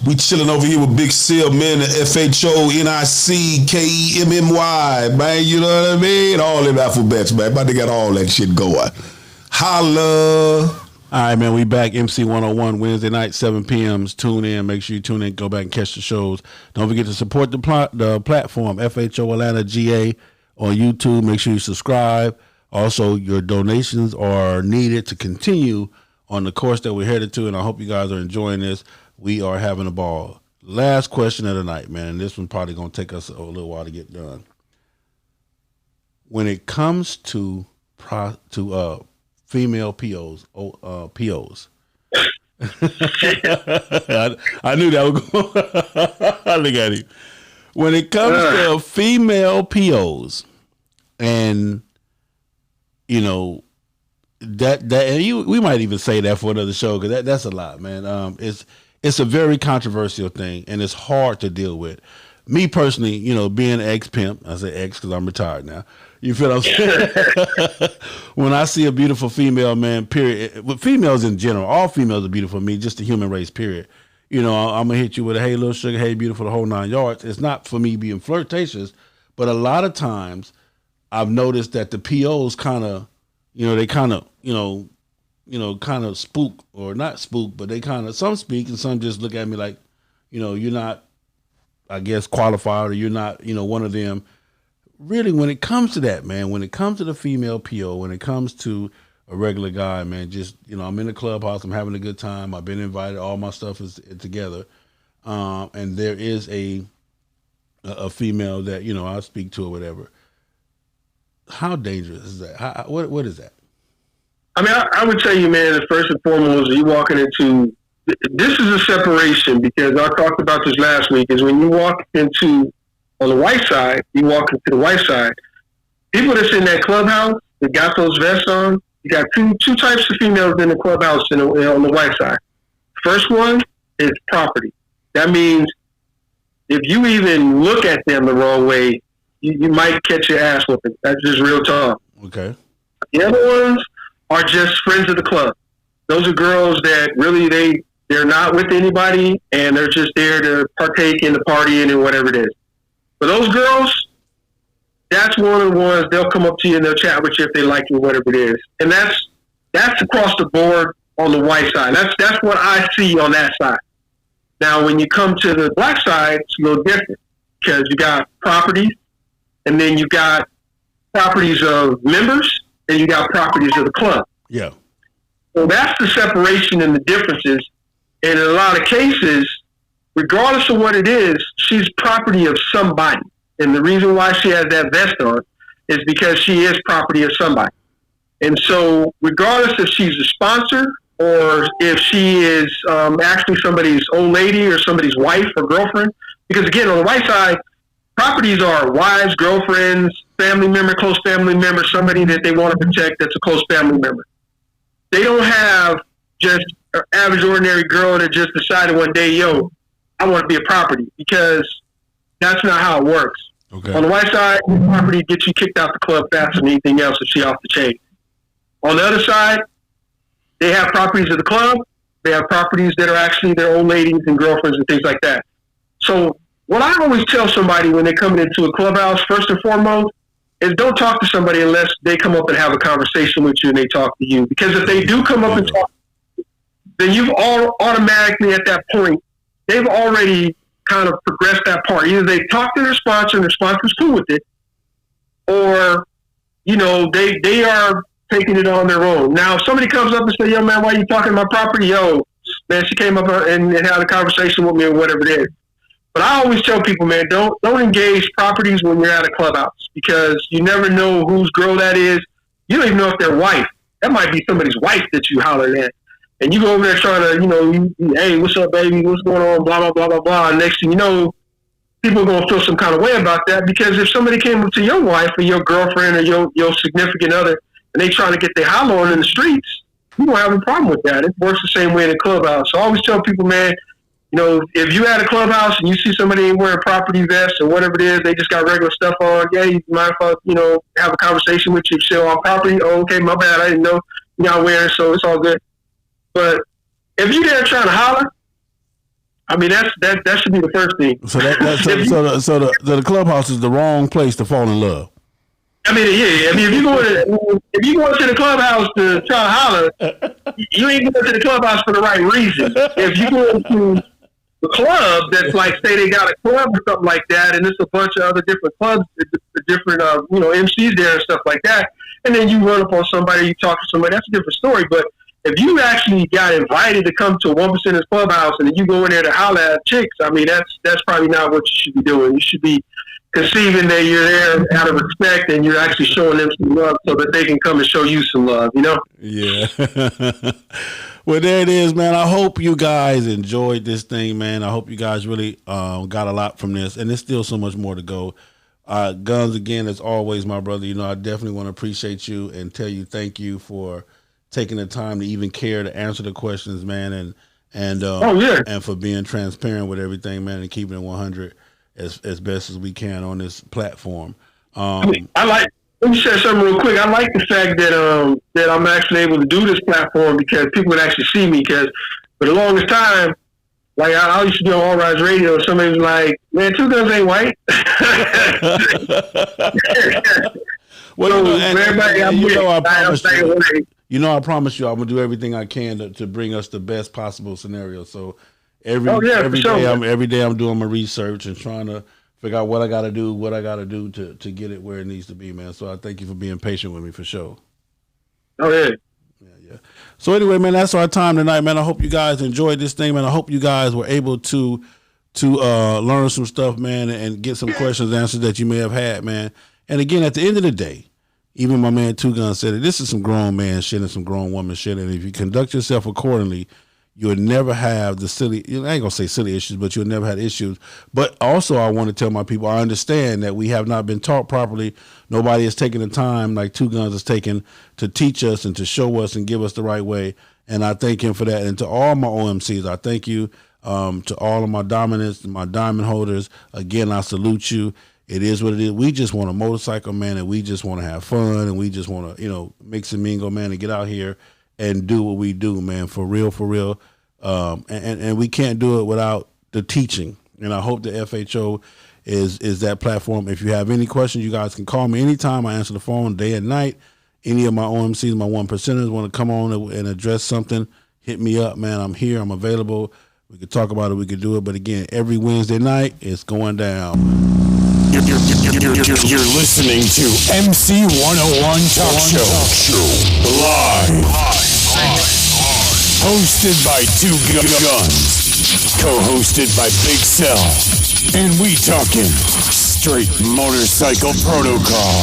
We chilling over here with Big Sale, man, the FHONICKEMMY, man. You know what I mean? All them alphabets, man. But they got all that shit going. Holla. All right, man. We back. MC 101 Wednesday night, 7 p.m. Tune in. Make sure you tune in. Go back and catch the shows. Don't forget to support the platform, FHO Atlanta GA on YouTube. Make sure you subscribe. Also, your donations are needed to continue on the course that we're headed to, and I hope you guys are enjoying this. We are having a ball. Last question of the night, man, and this one's probably going to take us a little while to get done. When it comes to female POs, POs. I knew that was going. Look at him. When it comes to female POs, and you know that we might even say that for another show, because that's a lot, man. It's a very controversial thing, and it's hard to deal with. Me personally, you know, being an ex-pimp, I say ex because I'm retired now. You feel what I'm saying? When I see a beautiful female, man, period. With females in general, all females are beautiful to me, just the human race, period. You know, I'm going to hit you with a, hey, little sugar, hey, beautiful, the whole 9 yards. It's not for me being flirtatious, but a lot of times I've noticed that the POs kind of, you know, they kind of, kind of spook, or not spook, but they kind of, some speak and some just look at me like, you know, you're not, I guess, qualified, or you're not, you know, one of them. Really, when it comes to that, man, when it comes to the female PO, when it comes to a regular guy, man, just, you know, I'm in the clubhouse, I'm having a good time, I've been invited, all my stuff is together, and there is a female that, you know, I speak to or whatever. How dangerous is that? What is that? I mean, I would tell you, man, first and foremost, you walking into, this is a separation, because I talked about this last week, is when you walk into, on the white side, you walk into the white side, people that's in that clubhouse that got those vests on, you got two types of females in the clubhouse on the white side. First one is property. That means if you even look at them the wrong way, you might catch your ass whooping. That's just real talk. Okay. The other ones are just friends of the club. Those are girls that really they're not with anybody and they're just there to partake in the partying and whatever it is. For those girls, that's one of the ones they'll come up to you and they'll chat with you if they like you, whatever it is. And that's across the board on the white side. That's what I see on that side. Now, when you come to the black side, it's a little different because you got properties, and then you got properties of members, and you got properties of the club. Yeah. So that's the separation and the differences. And in a lot of cases, regardless of what it is, she's property of somebody. And the reason why she has that vest on is because she is property of somebody. And so regardless if she's a sponsor or if she is actually somebody's old lady or somebody's wife or girlfriend, because again, on the white side, properties are wives, girlfriends, family member, close family member, somebody that they want to protect that's a close family member. They don't have just an average, ordinary girl that just decided one day, yo, I want to be a property, because that's not how it works. Okay. On the white side, property gets you kicked out the club faster than anything else if she off the chain. On the other side, they have properties of the club. They have properties that are actually their old ladies and girlfriends and things like that. So what I always tell somebody when they're coming into a clubhouse, first and foremost, is don't talk to somebody unless they come up and have a conversation with you and they talk to you. Because if they do come up and talk, then you've all automatically at that point, they've already kind of progressed that part. Either they talk to their sponsor and their sponsor's cool with it, or, you know, they are taking it on their own. Now, if somebody comes up and says, yo, man, why are you talking about property? Yo, man, she came up and had a conversation with me or whatever it is. But I always tell people, man, don't engage properties when you're at a clubhouse, because you never know whose girl that is. You don't even know if they're wife. That might be somebody's wife that you holler at. And you go over there trying to, you know, hey, what's up, baby? What's going on? Blah, blah, blah, blah, blah. And next thing you know, people are going to feel some kind of way about that, because if somebody came up to your wife or your girlfriend or your significant other and they trying to get their holler on in the streets, you don't have a problem with that. It works the same way in the clubhouse. So I always tell people, man, you know, if you at a clubhouse and you see somebody ain't wearing property vests or whatever it is, they just got regular stuff on, yeah, you mind if I, you know, have a conversation with you, still on property? Oh, okay, my bad, I didn't know y'all wearing, so it's all good. But if you there trying to holler, I mean, that should be the first thing. So the clubhouse is the wrong place to fall in love. I mean, yeah. I mean, if you go into the clubhouse to try to holler, you ain't going to the clubhouse for the right reason. If you go into the club that's like, say they got a club or something like that, and there's a bunch of other different clubs, different you know, MCs there and stuff like that, and then you run up on somebody, you talk to somebody, that's a different story. But if you actually got invited to come to a 1%ers clubhouse and then you go in there to holler at chicks, I mean, that's probably not what you should be doing. You should be conceiving that you're there out of respect and you're actually showing them some love so that they can come and show you some love, you know? Yeah. Well, there it is, man. I hope you guys enjoyed this thing, man. I hope you guys really got a lot from this, and there's still so much more to go. Guns, again, as always, my brother, you know, I definitely want to appreciate you and tell you thank you for taking the time to even care to answer the questions, man, and for being transparent with everything, man, and keeping it 100 as best as we can on this platform. Let me say something real quick. I like the fact that I'm actually able to do this platform because people would actually see me. Because for the longest time, like I used to be on All Rise Radio, somebody was like, "Man, Two Guns ain't white." Well, so, I promise you, I'm gonna do everything I can to bring us the best possible scenario. So every day I'm doing my research and trying to figure out what I got to do to get it where it needs to be, man. So I thank you for being patient with me for sure. Oh yeah. Yeah. So anyway, man, that's our time tonight, man. I hope you guys enjoyed this thing, man. I hope you guys were able to learn some stuff, man, and get some questions answered that you may have had, man. And again, at the end of the day, even my man Two Guns said it, this is some grown man shit and some grown woman shit. And if you conduct yourself accordingly, you'll never have the silly, I ain't gonna say silly issues, but you'll never have issues. But also I want to tell my people, I understand that we have not been taught properly. Nobody has taken the time like Two Guns has taken to teach us and to show us and give us the right way. And I thank him for that. And to all my OMCs, I thank you. To all of my dominants and my diamond holders, again, I salute you. It is what it is. We just want a motorcycle, man, and we just want to have fun, and we just want to, mix and mingle, man, and get out here and do what we do, man, for real, for real. And we can't do it without the teaching. And I hope the FHO is that platform. If you have any questions, you guys can call me anytime. I answer the phone day and night. Any of my OMCs, my 1%ers want to come on and address something, hit me up, man. I'm here. I'm available. We could talk about it. We could do it. But again, every Wednesday night, it's going down. You're listening to MC 101 Talk Show. Live. Hosted by Two Guns. Co-hosted by Big Cell. And we talking straight motorcycle protocol.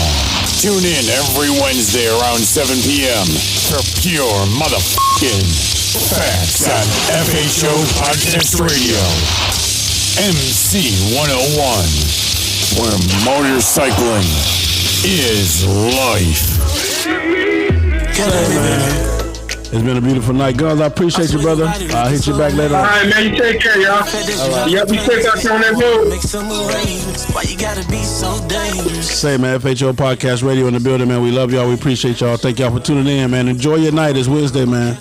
Tune in every Wednesday around 7 p.m. for pure motherfucking facts on FHO Podcast Radio. MC 101, where motorcycling is life. Hey, man. It's been a beautiful night. Guns, I appreciate you, brother. I'll hit you back later. All right, man. You take care, y'all. Right. Y'all be safe out there on that road. Say, man, FHO Podcast Radio in the building, man. We love y'all. We appreciate y'all. Thank y'all for tuning in, man. Enjoy your night. It's Wednesday, man.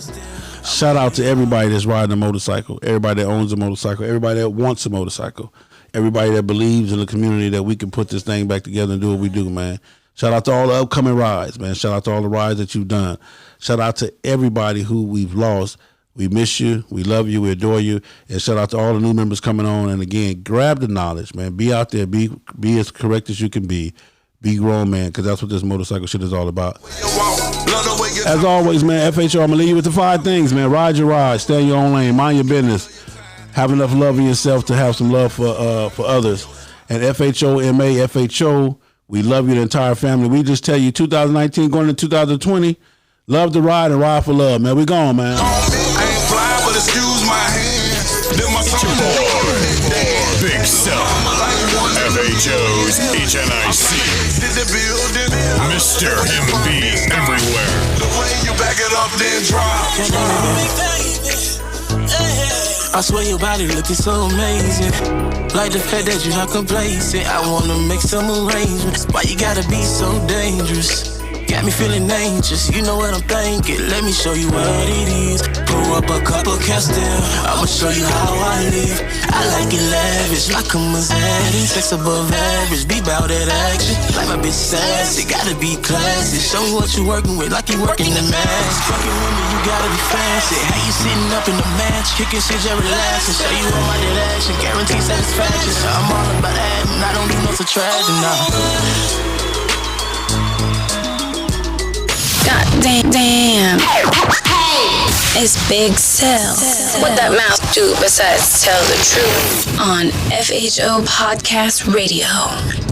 Shout out to everybody that's riding a motorcycle, everybody that owns a motorcycle, everybody that wants a motorcycle, everybody that believes in the community that we can put this thing back together and do what we do, man. Shout out to all the upcoming rides, man. Shout out to all the rides that you've done. Shout out to everybody who we've lost. We miss you. We love you. We adore you. And shout out to all the new members coming on. And again, grab the knowledge, man. Be out there. Be as correct as you can be. Be grown, man, because that's what this motorcycle shit is all about. As always, man, FHO, I'm going to leave you with the 5 things, man. Ride your ride. Stay in your own lane. Mind your business. Have enough love in yourself to have some love for others. And FHO, MA, FHO, we love you, the entire family. We just tell you, 2019 going into 2020, love to ride and ride for love, man. We gone, man. I ain't fly, but excuse my hands. Then my Big Cell. FHO's HNIC. Mr. Him be everywhere. The way you back it up, then drop. I swear your body looking so amazing. Like the fact that you're not complacent. I wanna make some arrangements. Why you gotta be so dangerous? Got me feeling anxious, you know what I'm thinking. Let me show you what it is. Pull up a couple Castile, I'ma show you how I live. I like it lavish, like a Maserati. Sex above average, be bout that action. Like my bitch sassy, gotta be classy. Show me what you working with, like you working the mask. Fucking with me, you gotta be fancy. How you sitting up in the match, kicking shit, just relaxing. Show you all my dead action, guarantee satisfaction. So I'm all about that, and I don't do no subtraction, nah. God damn. It's Big Cell. What that mouth do besides tell the truth on FHO Podcast Radio.